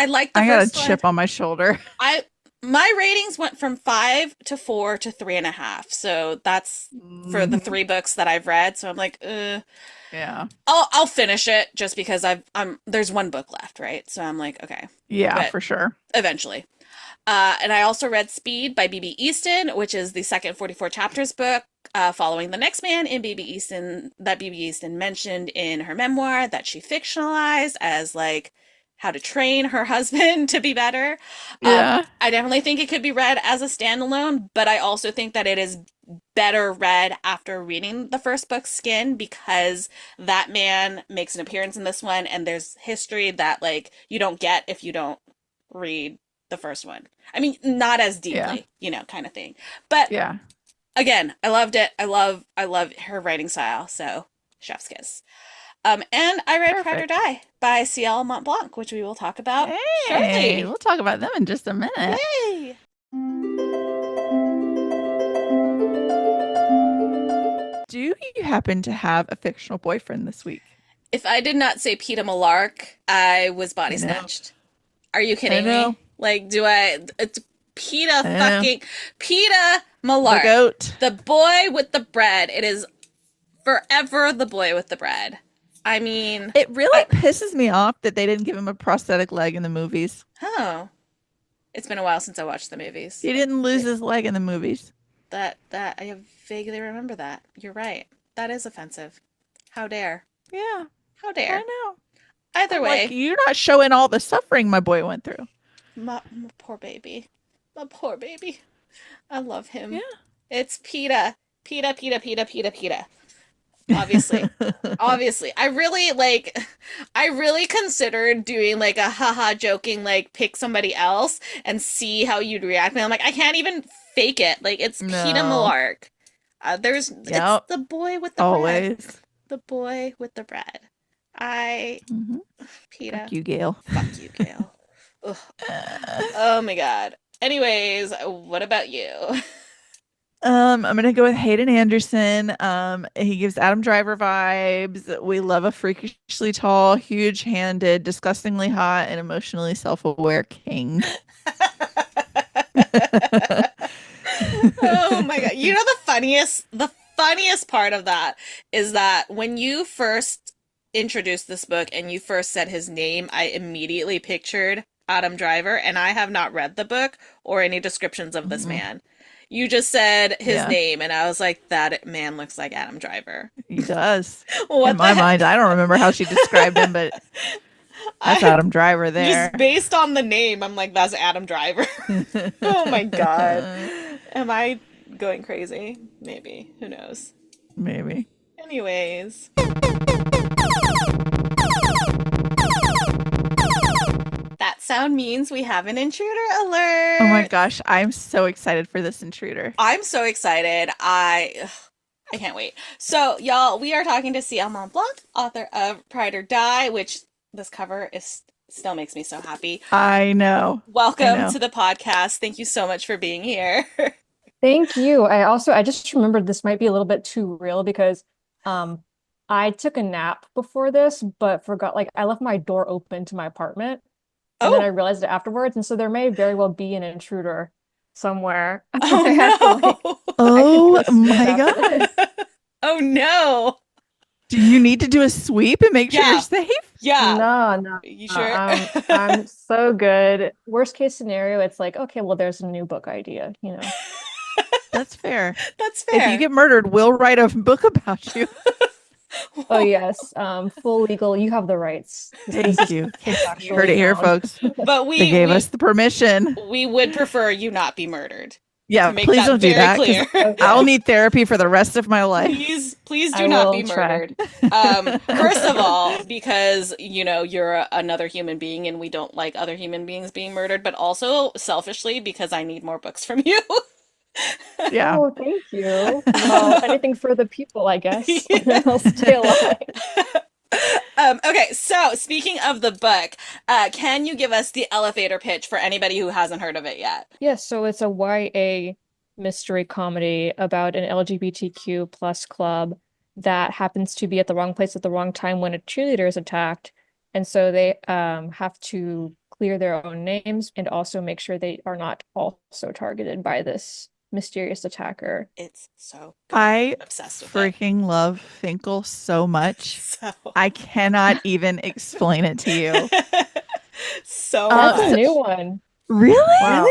like the I got a first one. chip on my shoulder. I My ratings went from 5 to 4 to 3.5. So that's for the Mhm. 3 books that I've read. So I'm like, Yeah. I'll finish it just because I'm there's one book left, right? So I'm like, okay, Yeah, but for sure. eventually. And I also read Speed by B.B. Easton, which is the second 44 chapters book, following the next man in B.B. Easton that B.B. Easton mentioned in her memoir that she fictionalized as like how to train her husband to be better. Yeah. I definitely think it could be read as a standalone, but I also think that it is better read after reading the first book, Skin, because that man makes an appearance in this one, and there's history that like you don't get if you don't read the first one. I mean, not as Yeah. deeply, kind of thing. But Yeah. again, I loved it. I love her writing style. So, chef's kiss. And I read Pride or Perfect. Die by C.L. Montblanc, which we will talk about Hey, shortly. we'll talk about them in just a minute. Yay! Do you happen to have a fictional boyfriend this week? If I did not say Peeta Malark, I was body I know. snatched. Are you I kidding know. me? Like, do I? It's Peeta I know. fucking Peeta The Malark, goat. the boy with the bread. It is forever the boy with the bread. I mean, It really I pisses me off that they didn't give him a prosthetic leg in the movies. oh, it's been a while since I watched the movies. He didn't lose his leg in the movies. That I vaguely remember that. You're right. That is offensive. How dare? Yeah, How I dare? know. Either I'm like, way, you're not showing all the suffering my boy went through. my poor baby. My poor baby. I love him. Yeah. It's PETA. PETA, PETA, PETA, PETA, PETA. Obviously. Obviously. I really considered doing like a haha joking, like pick somebody else and see how you'd react. And I'm like, I can't even fake it. Like, it's PETA No. Malark. It's Yep. the boy with the bread. Always. The boy with the bread. I, Hmm. Fuck PETA. you, Gail. Fuck you, Gail. Ugh. Oh my God. Anyways, what about you? I'm gonna go with Hayden Anderson. He gives Adam Driver vibes. We love a freakishly tall, huge-handed, disgustingly hot, and emotionally self-aware king. Oh my God. You know the funniest part of that is that when you first introduced this book and you first said his name, I immediately pictured Adam Driver, and I have not read the book or any descriptions of this Mhm. man. You just said his Yeah, name, and I was like, that man looks like Adam Driver. he does. In What the my heck? mind, I don't remember how she described him, but that's I Adam Driver just there. based on the name, I'm like, that's Adam Driver. Oh my God. Am I going crazy? Maybe. Who knows? Maybe. Anyways, that sound means we have an intruder Oh my alert. gosh, I'm so excited for this intruder. I'm so excited. I can't wait. So, y'all, we are talking to C.L. Mont Blanc, author of Pride or Die, which this cover is still makes me so happy. I know. I Welcome know. to the podcast. Thank you so much for being here. Thank you. I just remembered this might be a little bit too real because um I took a nap before this, but forgot like I left my door open to my apartment and then I Oh, realized it afterwards. And so there may very well be an intruder somewhere. oh I have to like no. I could do Oh a sweep my after God. this. Oh no. Do you need to do a sweep and make sure you're Yeah, safe? yeah. No, no. You sure? I'm so good. Worst case scenario, it's like, okay, well, there's a new book idea, you know. That's fair. That's If you fair. get murdered, we'll write a book about you. Oh yes, full legal, you have the rights. This Thank is you. Yes, you heard contractually it here, bound. folks. But They we gave we us the permission. we would prefer you not be murdered. To Yeah, make please that don't do very that because clear. I'll Okay. need therapy for the rest of my life. Please I do not will be try. murdered. First of all, because you're another human being and we don't like other human beings being murdered, but also selfishly because I need more books from you. Yeah. Oh, thank you. Well, anything for the people, I guess. I'll stay alive. Okay, so speaking of the book, can you give us the elevator pitch for anybody who hasn't heard of it yet? Yes, so it's a YA mystery comedy about an LGBTQ plus club that happens to be at the wrong place at the wrong time when a cheerleader is attacked. And so they have to clear their own names and also make sure they are not also targeted by this mysterious attacker. It's so good. I I'm obsessed with it. freaking love Finkel so much. So I cannot even explain it to you. so That's a So, new much. one. really? Really? Wow.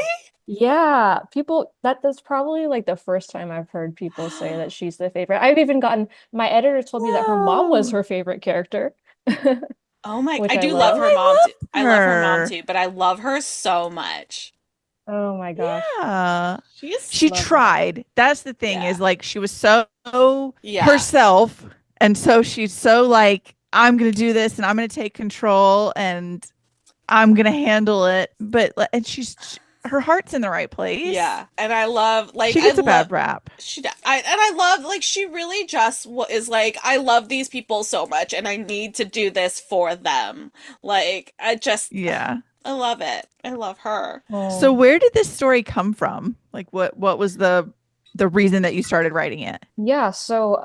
Yeah, people that's probably like the first time I've heard people say that she's the favorite. I've even gotten my editor told me that her mom was No. her favorite character, Oh my, which I I do love love. her Oh, mom too. I I love love her mom her. too, but I love her so much. Oh my gosh. Yeah. She's, She Love her. tried. That's the thing yeah. is like she was so Yeah. herself. And so she's so like, I'm going to do this and I'm going to take control and I'm going to handle it. But, and her heart's in the right place. Yeah. And I love, like, She I gets a love, bad rap. and I love, like, she really just is like, I love these people so much and I need to do this for them. Like, Yeah. I love it. I love her. So Oh. where did this story come from? Like what was the reason that you started writing it? Yeah, so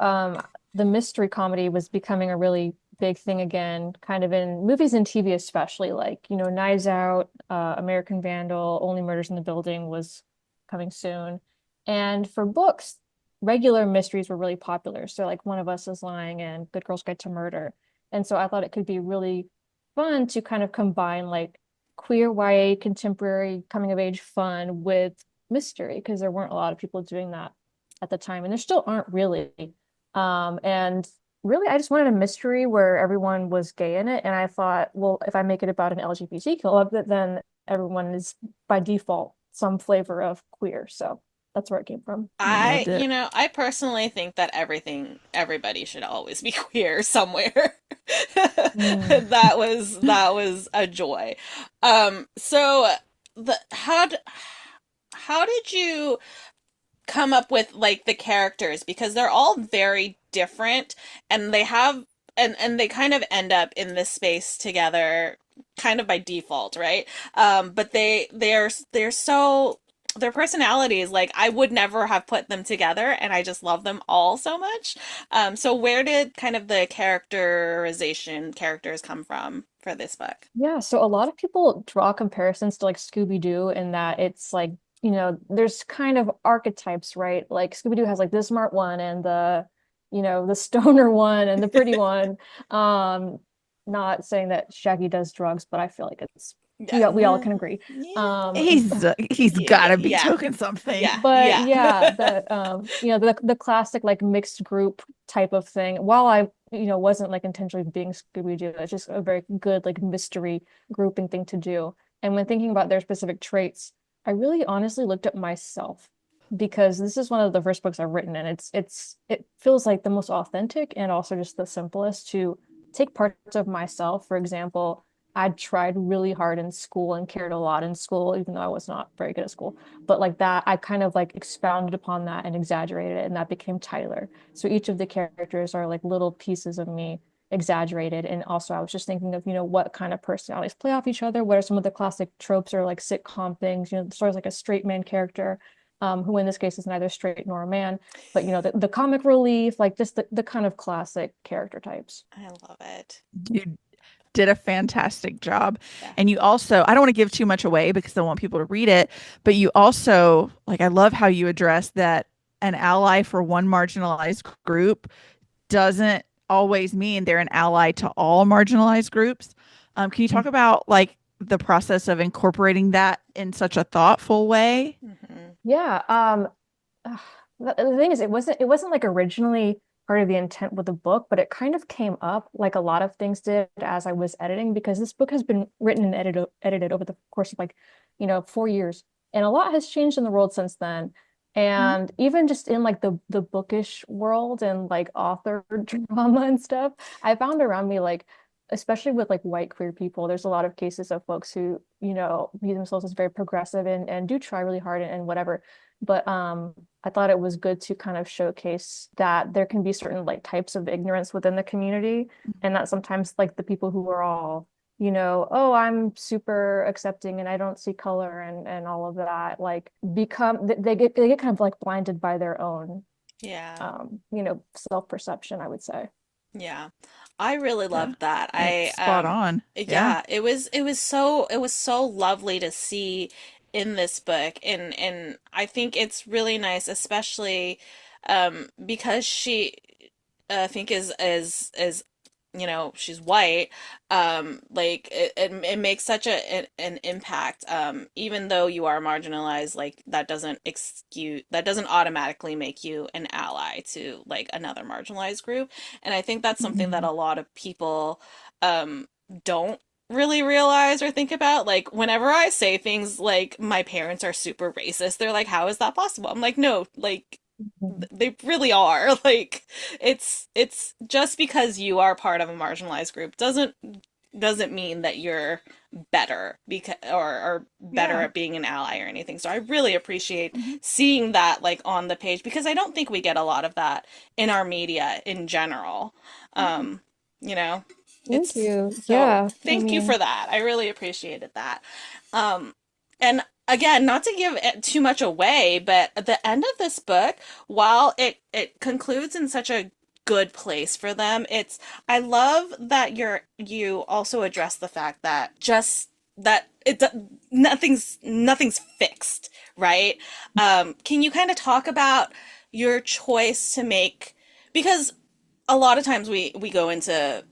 the mystery comedy was becoming a really big thing again, kind of in movies and TV especially, like, Knives Out, American Vandal, Only Murders in the Building was coming soon. And for books, regular mysteries were really popular. So like One of Us is Lying and Good Girls Guide to Murder. And so I thought it could be really fun to kind of combine like queer YA contemporary coming of age fun with mystery because there weren't a lot of people doing that at the time, and there still aren't really. And really, I just wanted a mystery where everyone was gay in it, and I thought, well, if I make it about an LGBT club, then everyone is by default some flavor of queer. So that's where it came from. You nailed You it. know, I personally think that everybody should always be queer somewhere. Mm. That was a joy. So the how did you come up with like the characters because they're all very different and they have and they kind of end up in this space together kind of by default, right? But they're so their personalities like I would never have put them together and I just love them all so much. So where did kind of the characters come from for this book? Yeah, so a lot of people draw comparisons to like Scooby-Doo in that it's like, there's kind of archetypes, right? Like Scooby-Doo has like the smart one and the stoner one and the pretty one. Um, Not saying that Shaggy does drugs, but I feel like we all Yeah, can agree. yeah, He's yeah, got to be yeah, token something. yeah, But yeah. yeah, the classic like mixed group type of thing. While I wasn't like intentionally being Scooby-Doo, it's just a very good like mystery grouping thing to do. And when thinking about their specific traits, I really honestly looked at myself because this is one of the first books I've written, and it feels like the most authentic and also just the simplest to take parts of myself. For example, I tried really hard in school and cared a lot in school, even though I was not very good at school. But like that, I kind of like expounded upon that and exaggerated it, and that became Tyler. So each of the characters are like little pieces of me exaggerated. And also, I was just thinking of, what kind of personalities play off each other. What are some of the classic tropes or like sitcom things? The story's like a straight man character, who in this case is neither straight nor a man, but the comic relief, like just the kind of classic character types. I love it. You did a fantastic job. Yeah. And you also, I don't want to give too much away because I want people to read it, but you also, like, I love how you address that an ally for one marginalized group doesn't always mean they're an ally to all marginalized groups. Can you talk about like the process of incorporating that in such a thoughtful way? Hmm. Yeah. ugh, the thing is, it wasn't like originally part of the intent with the book, but it kind of came up like a lot of things did as I was editing because this book has been written and edited over the course of like, 4 years, and a lot has changed in the world since then. Mhm. And even just in like the bookish world and like author drama and stuff, I found around me like especially with like white queer people, there's a lot of cases of folks who, view themselves as very progressive and do try really hard and whatever. But I thought it was good to kind of showcase that there can be certain like types of ignorance within the community, and that sometimes like the people who are all, oh, I'm super accepting and I don't see color and all of that, like they get kind of like blinded by their own Yeah. self-perception, I would say. Yeah. I really Yeah. loved that. It's spot on. Yeah. Yeah, it was so lovely to see in this book, and I think it's really nice, especially because she I think is she's white. Like it makes such an impact. Even though you are marginalized, like that doesn't automatically make you an ally to like another marginalized group. And I think that's something that Mhm. a lot of people don't really realize or think about. Like whenever I say things like my parents are super racist, they're like, "How is that possible?" I'm like, "No, like Mhm. they really are." Like it's just because you are part of a marginalized group doesn't mean that you're better because or better Yeah. at being an ally or anything. So I really appreciate Mhm. seeing that like on the page because I don't think we get a lot of that in our media in general. Mhm. Um, you know, Thank it's you. so Yeah, I thank you for mean, that. I really appreciated that. Um, and again, not to give it too much away, but at the end of this book, while it concludes in such a good place for them, I love that you also address the fact that just that nothing's fixed, right? Can you kind of talk about your choice to make because a lot of times we go into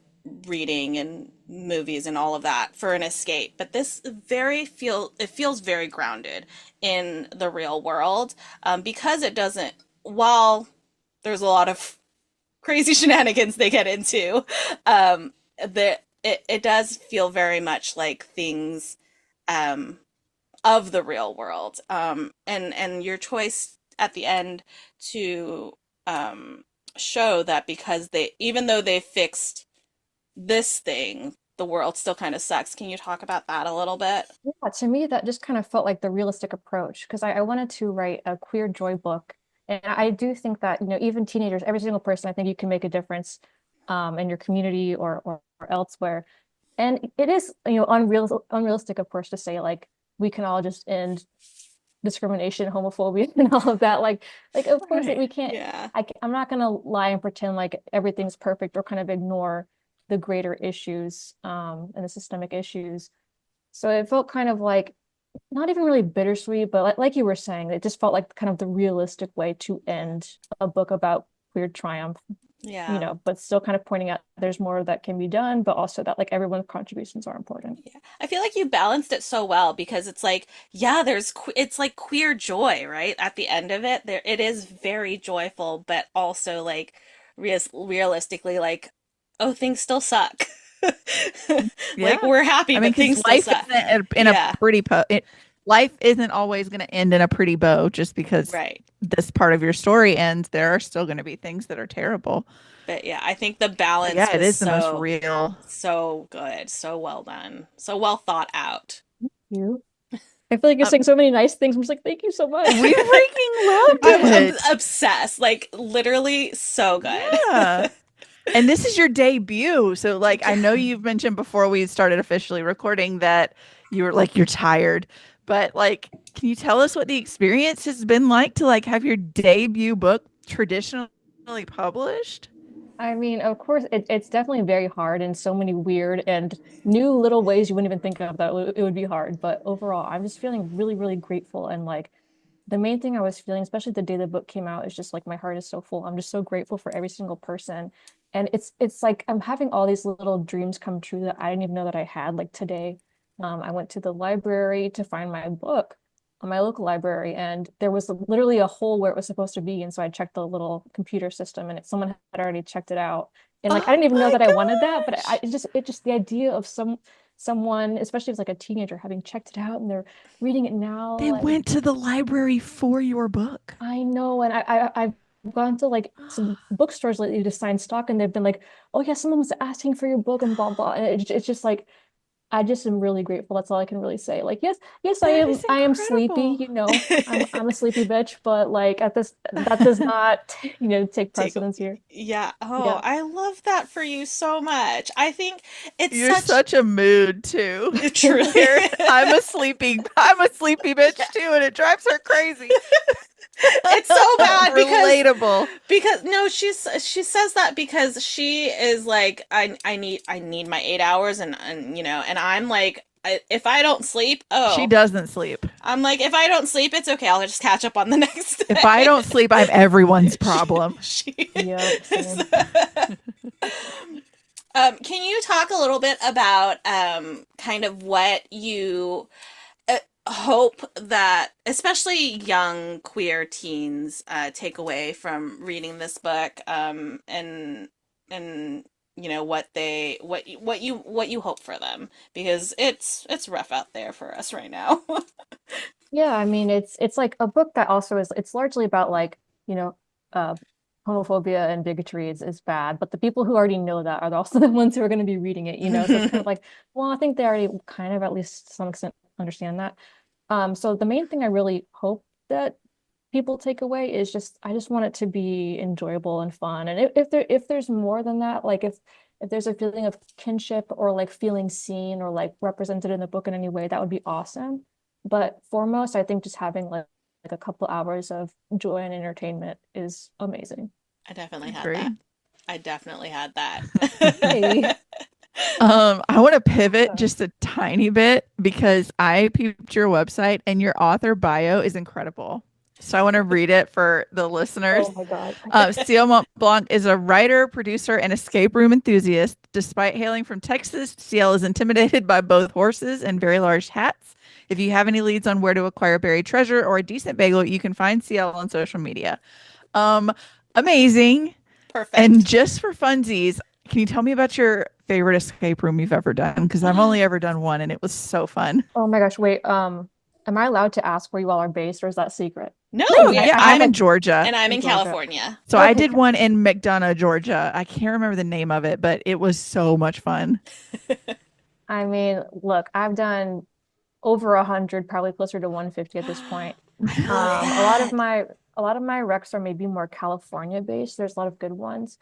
reading and movies and all of that for an escape, but this it feels very grounded in the real world because it doesn't while there's a lot of crazy shenanigans they get into it does feel very much like things um of the real world. And your choice at the end to um, show that because even though they fixed this thing, the world still kind of sucks. Can you talk about that a little bit? yeah, to me, that just kind of felt like the realistic approach because I wanted to write a queer joy book. And I do think that, even teenagers, every single person, I think you can make a difference in your community or elsewhere. And it is, unrealistic, of course, to say like we can all just end discrimination, homophobia, and all of that. Like of course that Right. we can't. Yeah. I'm not gonna lie and pretend like everything's perfect or kind of ignore the greater issues and the systemic issues. So it felt kind of like not even really bittersweet, but like you were saying, it just felt like kind of the realistic way to end a book about queer triumph, Yeah. but still kind of pointing out there's more that can be done, but also that like everyone's contributions are important. Yeah. I feel like you balanced it so well because it's like, yeah, it's like queer joy, right? At the end of it, there it is very joyful, but also like realistically like, oh, things still suck. Yeah. Like we're happy, I mean, but because things still life suck. isn't in a Yeah, pretty life isn't always going to end in a pretty bow just because right. this part of your story ends. There are still going to be things that are terrible. But yeah, I think the But balance yeah, it was is the most real. so good, so well done, so well thought out. You. I feel like you're Um, saying so many nice things. I'm just like, thank you so much. we freaking loved it. Obsessed, like literally so good. Yeah. And this is your debut. So, like, I know Yeah. you've mentioned before we started officially recording that you were like, you're tired. But, like, can you tell us what the experience has been like to, like, have your debut book traditionally published? I mean, of course, it's definitely very hard in so many weird and new little ways you wouldn't even think of that it would be hard. But overall, I'm just feeling really, really grateful. And like the main thing I was feeling, especially the day the book came out, is just like my heart is so full. I'm just so grateful for every single person. And it's like I'm having all these little dreams come true that I didn't even know that I had. Like today, I went to the library to find my book on my local library, and there was literally a hole where it was supposed to be. And so I checked the little computer system, and someone had already checked it out. And like I Oh didn't even know my that I wanted that, but gosh. it just the idea of someone, especially if it's like a teenager, having checked it out and they're reading it now. They Like went to the library for your book. I know, and I've gone to like some bookstores lately to sign stock, and they've been like, "Oh yeah, someone was asking for your book and blah blah." And it's just like I just am really grateful. That's all I can really say. Like, yes, yes, That is I am sleepy, incredible. I'm a sleepy bitch, but like at this that does not, take Take, precedence here. yeah. Oh, Yeah. I love that for you so much. I think it's You're such such a mood too. truly. Here, I'm a sleepy bitch too, and it drives her crazy. It's so bad Relatable. because no, she says that because she is like I need my 8 hours and and I'm like if I don't sleep, She oh, doesn't sleep. I'm like if I don't sleep, it's okay. I'll just catch up on the next If I day. don't sleep, I'm everyone's she, problem. she Yep, is. same. Can you talk a little bit about kind of what you hope that especially young queer teens take away from reading this book and what you hope for them because it's rough out there for us right now. Yeah, I mean it's like a book that also is it's largely about like, you know, uh homophobia and bigotry is bad, but the people who already know that are also the ones who are going to be reading it, you know. So it's kind of like, well, I think they already kind of at least to some extent understand that. So the main thing I really hope that people take away is just I just want it to be enjoyable and fun. And if there's more than that, like if there's a feeling of kinship or like feeling seen or like represented in the book in any way, that would be awesome. But foremost, I think just having like a couple hours of joy and entertainment is amazing. I definitely had that. Agree. I definitely had that. Hey. I want to pivot Awesome. just a tiny bit because I peeped your website and your author bio is incredible. So I want to read it for the listeners. Oh my God. Seal Montblanc is a writer, producer, and escape room enthusiast. Despite hailing from Texas, Seal is intimidated by both horses and very large hats. If you have any leads on where to acquire buried treasure or a decent bagel, you can find Seal on social media. Um, Amazing. And Perfect. just for funsies, can you tell me about your favorite escape room you've ever done? Because I've only ever done one and it was so fun. Oh my gosh, wait, am I allowed to ask where you all are based or is that secret? No, No, you're yeah, I have I'm I'm in like Georgia. and I'm in in Georgia. California. So I Okay. did one in McDonough, Georgia. I can't remember the name of it, but it was so much fun. I mean, look, I've done over 100, probably closer to 150 at this point. Love Really? A lot of that. my recs are maybe more California based. There's a lot of good ones.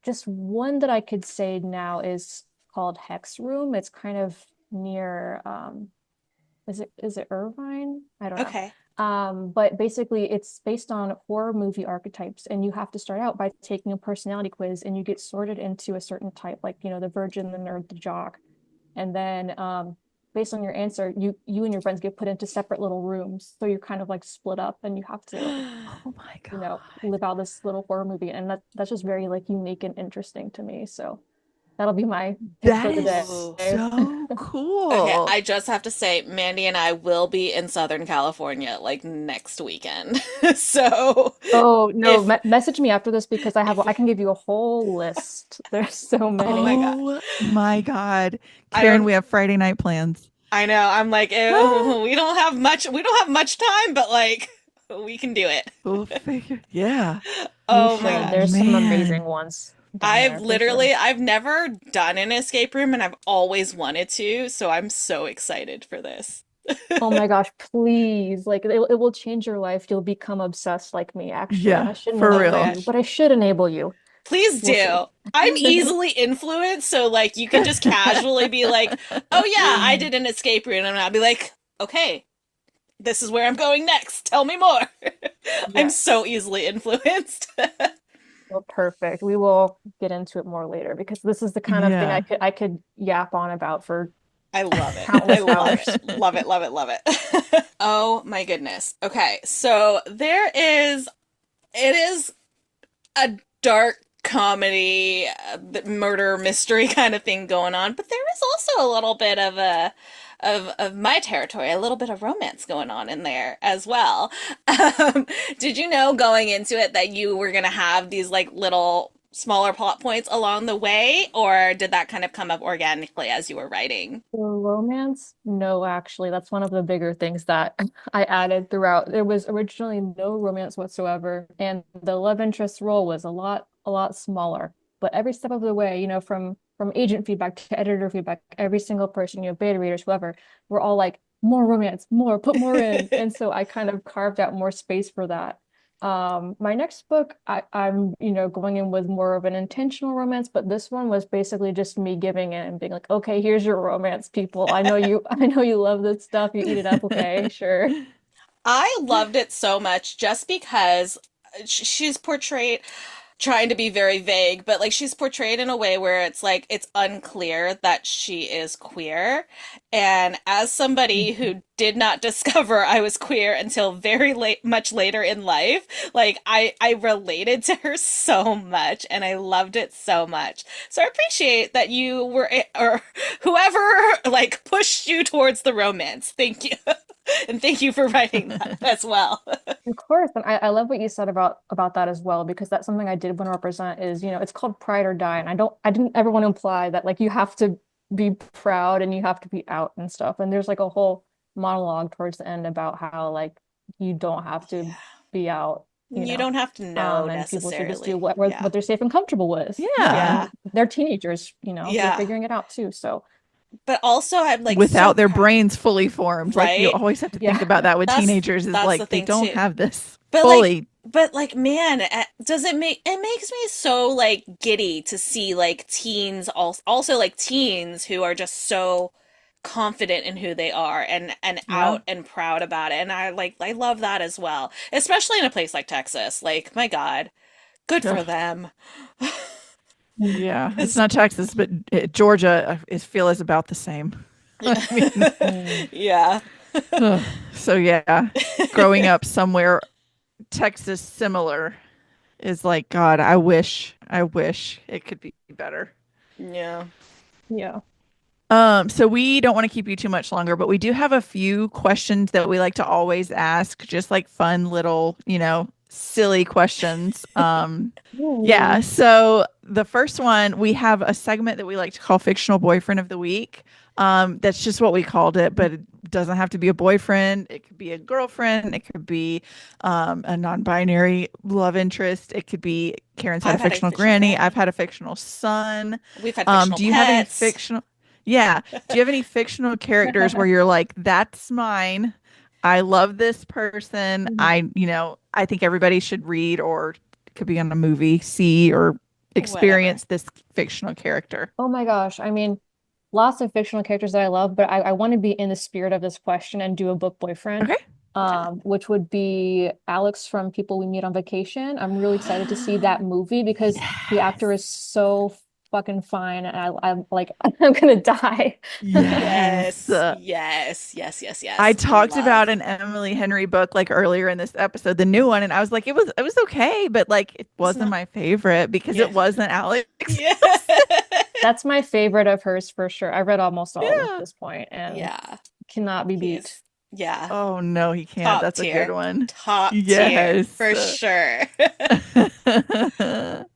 Just one that I could say now is called Hex Room. It's kind of near is it Irvine? I don't know. Okay. But basically it's based on horror movie archetypes, and you have to start out by taking a personality quiz, and you get sorted into a certain type, like, you know, the virgin, the nerd, the jock. And then based on your answer, you and your friends get put into separate little rooms. So you're kind of like split up and you have to, Oh my you know, God. live out this little horror movie. And that's just very like unique and interesting to me. So that'll be my pick That for the is day. Ooh. so Okay, cool. I just have to say, Mandy and I will be in Southern California like next weekend. So Oh no, if message me after this because if I can give you a whole list. There's so oh my many. God. Oh my God. I Karen, don't we have Friday night plans. I know. I'm like, Ah, we don't have much time, but like we can do it. we'll figure. Yeah. You Oh my should. Oh There's gosh. some amazing man. ones down there for sure. I've never done an escape room and I've always wanted to, so I'm so excited for this. Oh my gosh, please. Like it will change your life. You'll become obsessed like me, actually. And Yeah, I shouldn't for Oh my enable real. you, gosh. but I should enable you. Please We'll see. do. I'm easily influenced, so like you can just casually be like, "Oh yeah, I did an escape room," and I'll be like, "Okay, this is where I'm going next. Tell me more." I'm so Yes. easily influenced. Well, perfect. We will get into it more later because this is the kind of thing Yeah. I could yap on about for I love it. I countless love hours. it. Love it, love it, love it. Oh my goodness. Okay, so it is a dark comedy, murder mystery kind of thing going on, but there is also a little bit of of my territory, a little bit of romance going on in there as well. Did you know going into it that you were gonna have these like little smaller plot points along the way, or did that kind of come up organically as you were writing? For romance? No, actually, that's one of the bigger things that I added throughout. There was originally no romance whatsoever, and the love interest role was a lot smaller. But every step of the way, you know, from agent feedback to editor feedback, every single person, you know, beta readers, whoever, we're all like, more romance, more, put more in. And so I kind of carved out more space for that. My next book, I'm, you know, going in with more of an intentional romance, but this one was basically just me giving in and being like, okay, here's your romance, people. I know you, I know you love this stuff. You eat it up. Okay, sure. I loved it so much just because she's portrayed trying to be very vague, but like she's portrayed in a way where it's like it's unclear that she is queer. And as somebody Mhm. who did not discover I was queer until very late, much later in life, like I related to her so much and I loved it so much. So I appreciate that you were or whoever like pushed you towards the romance. Thank you. And thank you for writing that as well. Of course, and I love what you said about that as well, because that's something I did want to represent is, it's called Pride or Die. And I didn't ever want to imply that like you have to be proud and you have to be out and stuff. And there's like a whole monologue towards the end about how like you don't have to be out, You don't have to know and people should just do necessarily. what Yeah. they're safe and comfortable with. Yeah, Yeah. and Yeah. they're teenagers, they're Yeah. figuring it out too. So But also I'm like so Without their proud, brains fully formed. Like you right? always have to think yeah. about that with That's teenagers is that's the like they thing don't too. have this But like fully. man, does it makes me so like giddy to see like teens also like teens who are just so confident in who they are and Yeah. out and proud about it. And I love that as well. Especially in a place like Texas. Like, my God, good for Ugh. them. Yeah. It's not Texas, but Georgia is feel is about the same. I mean, Mm. Yeah. ugh. So yeah, growing up somewhere Texas similar is like God, I wish it could be better. Yeah. Yeah. So we don't want to keep you too much longer, but we do have a few questions that we like to always ask, just like fun little, silly questions. Yeah. Ooh. So the first one, we have a segment that we like to call Fictional Boyfriend of the Week. That's just what we called it, but it doesn't have to be a boyfriend. It could be a girlfriend. It could be a non-binary love interest. It could be Karen's had a I've had a fictional fictional granny. I've granny. had a fictional son. We've had fictional Do you have any pets. fictional? Yeah. Do you have any fictional characters where you're like, that's mine? I love this person. Mhm. I think everybody should read or it could be on a movie, see or Whatever. experience this fictional character. Oh my gosh. I mean, lots of fictional characters that I love, but I want to be in the spirit of this question and do a book boyfriend, Okay. Yeah. which would be Alex from People We Meet on Vacation. I'm really excited to see that movie because the actor Yes. is so fucking fine, and I'm like, I'm gonna die. Yes. Yes. Yes. Yes. Yes. I Yes. talked about Love. an Emily Henry book like earlier in this episode, the new one, and I was like, it was okay, but like it It's wasn't not. my favorite because Yeah. it wasn't Alex. Yeah. That's my favorite of hers for sure. I read almost all of them at Yeah. this point and Yeah. cannot be beat. He's, yeah. Oh no, he can't. Top That's a good tier. one. Top tier Yes. for sure.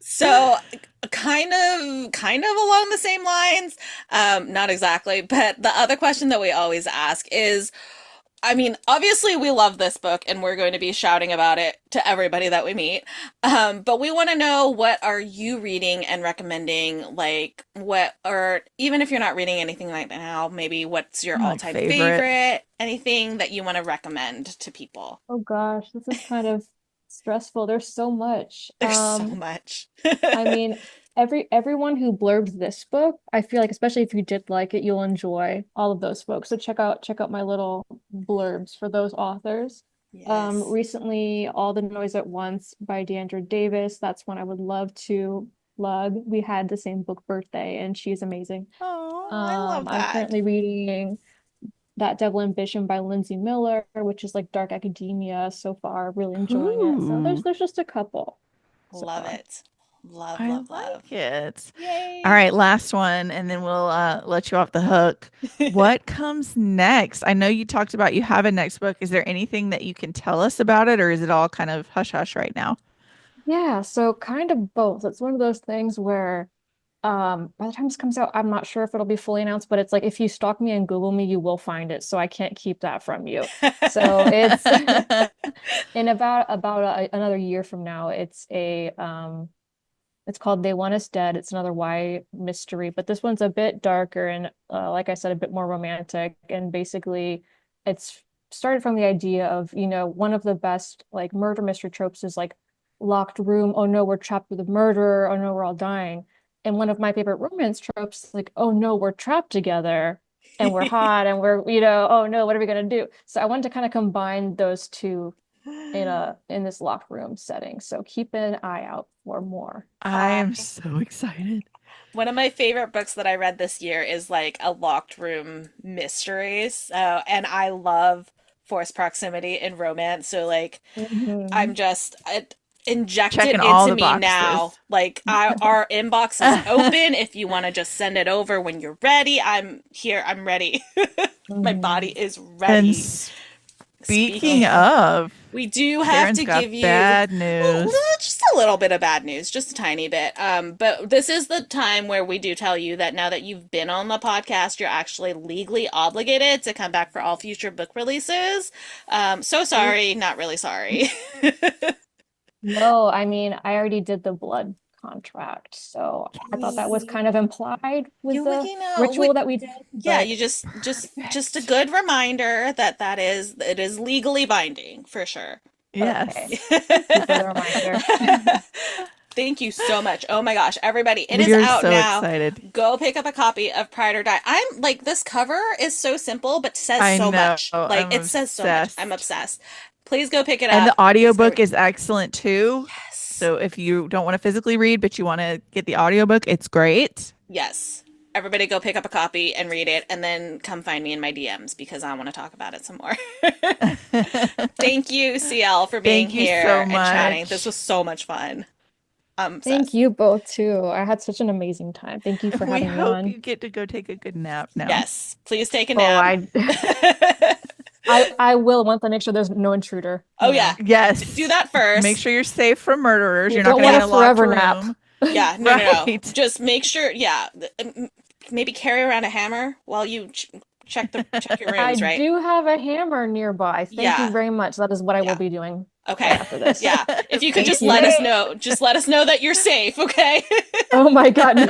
So kind of along the same lines, not exactly, but the other question that we always ask is, I mean, obviously we love this book and we're going to be shouting about it to everybody that we meet. But we want to know, what are you reading and recommending, like what, or even if you're not reading anything right now, maybe what's your Like all-time favorite. favorite, anything that you want to recommend to people. Oh gosh, this is kind of stressful. There's so much. There's so much. I mean, everyone who blurbed this book, I feel like especially if you did like it, you'll enjoy all of those folks. So check out my little blurbs for those authors. Yes. Recently, All the Noise at Once by Deandra Davis. That's one I would love to plug. We had the same book birthday, and she's amazing. Oh, I love I'm that. currently reading That Devil Ambition by Lindsay Miller, which is like dark academia so far. Really enjoying it. So there's Ooh, there's just a couple so Love far. it. Love, I love, love. like it. All Yay. right, last one, and then we'll let you off the hook. What comes next? I know you talked about you have a next book. Is there anything that you can tell us about it, or is it all kind of hush hush right now? Yeah, so kind of both. It's one of those things where by the time this comes out, I'm not sure if it'll be fully announced, but it's like if you stalk me and Google me, you will find it. So I can't keep that from you. So it's in about another year from now, it's called They Want Us Dead. It's another YA mystery, but this one's a bit darker and like I said, a bit more romantic. And basically it's started from the idea of, one of the best like murder mystery tropes is like locked room. Oh no, we're trapped with a murderer. Oh no, we're all dying. And one of my favorite romance tropes is like, oh no, we're trapped together. and we're hot and we're, oh no, what are we gonna do? So I wanted to kind of combine those two in this locked room setting. So keep an eye out for more. I I am so excited. One of my favorite books that I read this year is like a locked room mystery. So, and I love forced proximity in romance. So like I'm Mhm. just inject it Checking all into the me now. boxes. Like our inbox is open. If you want to just send it over when you're ready, I'm here. I'm ready. My body Mhm. is And ready. speaking Speaking, Uh-huh. of, we do have Karen's to give got you bad news. just a little bit of bad news, just a tiny bit. But this is the time where we do tell you that now that you've been on the podcast, you're actually legally obligated to come back for all future book releases. So sorry, not really Oops. sorry. No, I mean, I already did the blood contract, so I thought that was kind of implied with the We, ritual that we did, yeah, but you just a Perfect. good reminder that it is legally binding for sure. okay. Yes. Thank you for the reminder. Thank you so much. Oh my gosh, everybody, it We is are out so now. excited. Go pick up a copy of Pride or Die. I'm like, this cover is so simple, but says I so know. much. Like, I'm it says so much. I'm obsessed. obsessed. Please go pick it And the up. Please go. audiobook is excellent too. Yes. So if you don't want to physically read, but you want to get the audiobook, it's great. Yes. Everybody go pick up a copy and read it, and then come find me in my DMs because I want to talk about it some more. Thank you, CL, for being Thank you so here and chatting. This much. was so much fun. I'm Thank obsessed. you both too. I had such an amazing time. Thank you for We having me hope on. you get to go take a good nap now. Yes, please take a Oh, nap. I will once I make sure there's no intruder, Oh yeah, do Yes. that Make first. sure you're safe from murderers. You You're not don't going to want be a in a locked forever nap. room. Yeah, no, no, no. Right. Just make sure. Yeah, maybe carry around a hammer while you check your I rooms, right? do have a hammer nearby. Thank you Yeah, very much. That is what I will yeah. be doing right Okay, after this. yeah. If you could Thank just you. let us know, just let us know that you're safe, okay? Oh my God, no,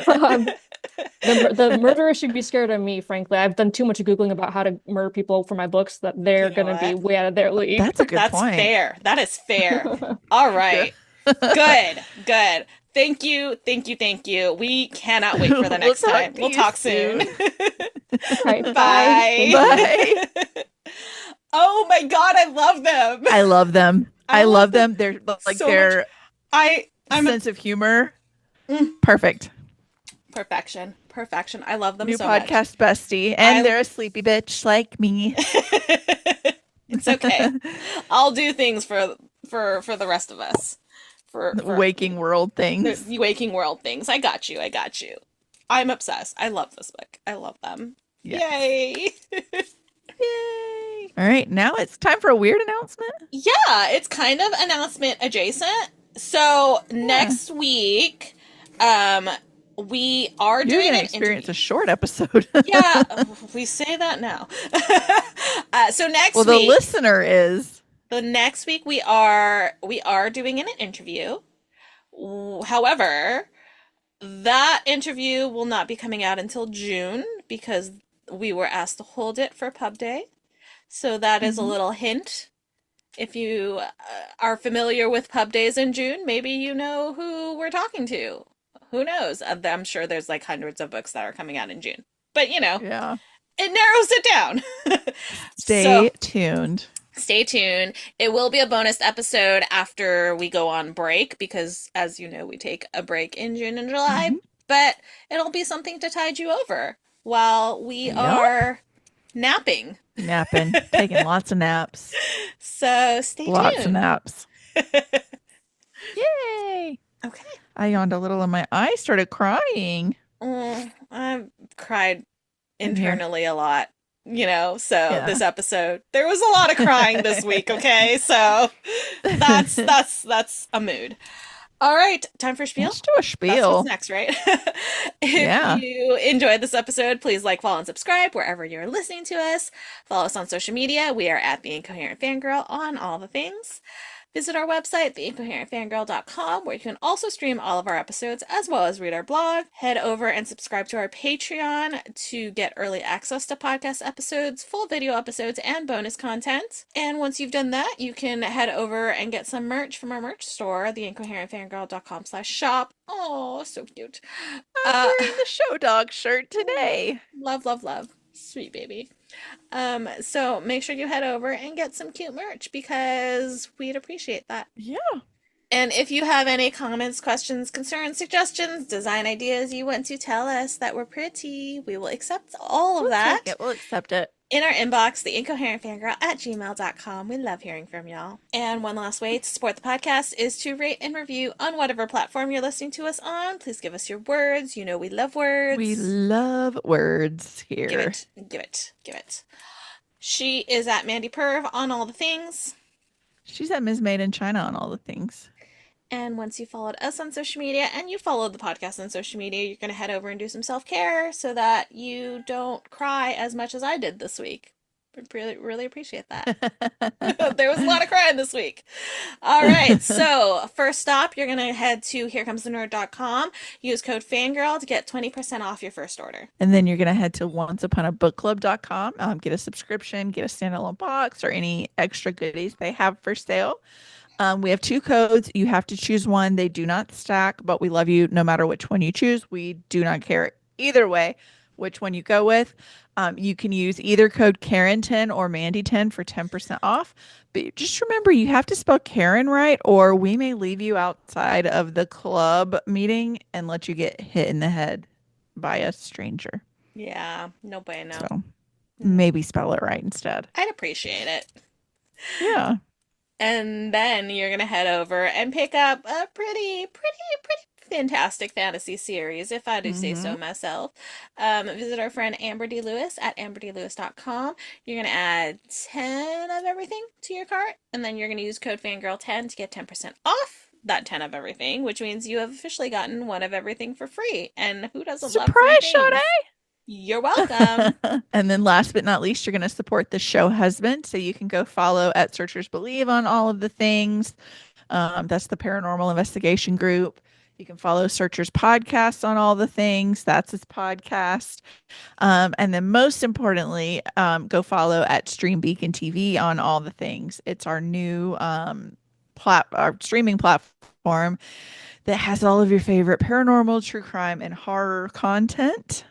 the murderer should be scared of me, frankly. I've done too much Googling about how to murder people for my books that they're You know gonna be what? way out of their league. That's a good That's point. fair. That is fair. All Good. right. Good, good. Thank you, thank you, thank you. We cannot wait for the We'll next talk time. to We'll you talk soon. soon. All right, bye. Bye. Thank you. Bye. Oh my God, I love them. I love them. I I love love them them. They're like so much. their I'm a sense of humor. mm, Perfect. perfection. Perfection. I love them New so much. podcast bestie. And I they're a sleepy bitch like me. It's okay. I'll do things for the rest of us. For Waking world the things. waking world things. I got you. I got you. I'm obsessed. I love this book. I love them. Yes. Yay. Yay. All right. Now it's time for a weird announcement. Yeah, it's kind of announcement adjacent. So Yeah. next week, um, we are You're doing going to an experience interview. a short episode. Yeah, we say that now. So Well, next the week, listener is. we are doing an interview. However, that interview will not be coming out until June because we were asked to hold it for Pub Day. So that is a Mhm. little hint. If you are familiar with pub days in June, maybe you know who we're talking to. Who knows? I'm sure there's like hundreds of books that are coming out in June. But Yeah. it narrows it down. So Stay tuned. stay tuned. It will be a bonus episode after we go on break because, as you know, we take a break in June and July, Hmm. but it'll be something to tide you over while we Yep. are napping. Napping. Taking lots of naps. So stay Lots of tuned. naps. Yay. Okay. I yawned a little and my eye started crying. I've cried I'm here. internally a lot, so Yeah. this episode, there was a lot of crying this week, okay? So that's a mood. All right, time for spiel. Let's do a That's what's spiel. next, right? If Yeah. you enjoyed this episode, please like, follow, and subscribe wherever you're listening to us. Follow us on social media. We are at The Incoherent Fangirl on all the things. Visit our website, theincoherentfangirl.com, where you can also stream all of our episodes as well as read our blog. Head over and subscribe to our Patreon to get early access to podcast episodes, full video episodes, and bonus content. And once you've done that, you can head over and get some merch from our merch store, theincoherentfangirl.com/shop. Oh, so cute. I'm Uh, wearing the show dog shirt today. love, love, love. Sweet baby. So make sure you head over and get some cute merch because we'd appreciate that. Yeah. And if you have any comments, questions, concerns, suggestions, design ideas you want to tell us that we're pretty, we will accept all of We'll take that it. We'll accept it. in our inbox, theincoherentfangirl@gmail.com. We love hearing from y'all. And one last way to support the podcast is to rate and review on whatever platform you're listening to us on. Please give us your words. You know we love We words. love words Give here. it, give it, give it. She is at Mandy Perv on all the things. She's at Ms. Made in China on all the things. And once you followed us on social media and you followed the podcast on social media, you're going to head over and do some self care so that you don't cry as much as I did this week. Really, really appreciate that. There was a lot of crying this week. All right, so first stop, you're going to head to herecomesthenerd.com. Use code FANGIRL to get 20% off your first order. And then you're going to head to onceuponabookclub.com, get a subscription, get a standalone box, or any extra goodies they have for sale. We have 2 codes. You have to choose one. They do not stack, but we love you no matter which one you choose. We do not care either way which one you go with. You can use either code Karin10 or Mandy10 for 10% off. But just remember, you have to spell Karin right, or we may leave you outside of the club meeting and let you get hit in the head by a stranger. Yeah, no bueno. So maybe spell it right instead. I'd appreciate it. Yeah. And then you're going to head over and pick up a pretty fantastic fantasy series, if I do say Mm-hmm. so myself. Visit our friend Amber D. Lewis at amberdlewis.com. You're going to add 10 of everything to your cart, and then you're going to use code FANGIRL10 to get 10% off that 10 of everything, which means you have officially gotten one of everything for free. And who doesn't love free Surprise, Sade! things? You're welcome. And then last but not least, you're going to support the show husband. So you can go follow at Searchers Believe on all of the things. That's the paranormal investigation group. You can follow Searchers Podcast on all the things. That's his podcast. And then most importantly, go follow at Stream Beacon TV on all the things. It's our new our streaming platform that has all of your favorite paranormal, true crime, and horror content.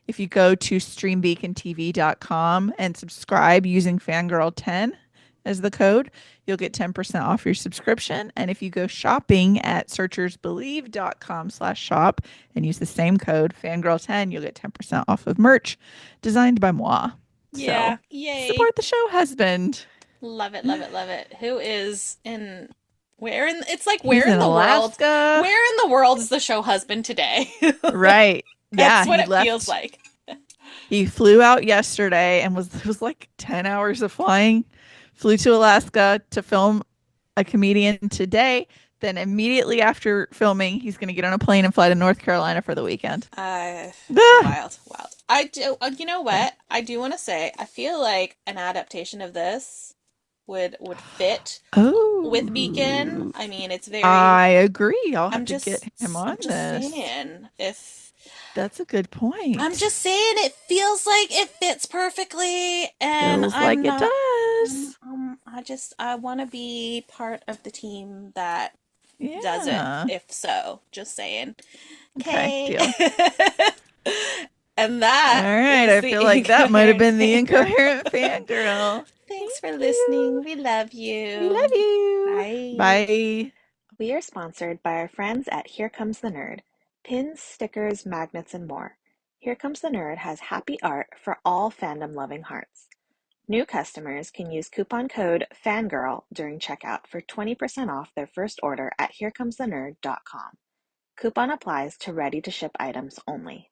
If you go to streambeacontv.com and subscribe using Fangirl10 as the code, you'll get 10% off your subscription. And if you go shopping at searchersbelieve.com/shop and use the same code Fangirl10, you'll get 10% off of merch designed by moi. Yeah, So yay. support the show husband. Love it, love it, love it. Who is in where in it's like He's where in the world? Alaska. Where in the world is the show husband today? Right. That's Yeah, what he it left. feels like. He flew out yesterday and it was like 10 hours of flying. Flew to Alaska to film a comedian today. Then immediately after filming, he's going to get on a plane and fly to North Carolina for the weekend. Wild, wild. I do. You know what? I do want to say. I feel like an adaptation of this would fit Oh, with Beacon. I mean, it's very. I agree. I'll have I'm to just. get him on I'm just this. saying. If That's a good point. I'm just saying, it feels like it fits perfectly, and Feels I'm like not. it does. I want to be part of the team that does Yeah. it. If so, just saying. Okay, Okay. deal. And that All right. is I the feel like that might have been the Incoherent incoherent fangirl. Thanks for Thank listening. you. We love We you. love you. Bye. Bye. We are sponsored by our friends at Here Comes the Nerd. Pins, stickers, magnets, and more. Here Comes the Nerd has happy art for all fandom-loving hearts. New customers can use coupon code FANGIRL during checkout for 20% off their first order at herecomesthenerd.com. Coupon applies to ready-to-ship items only.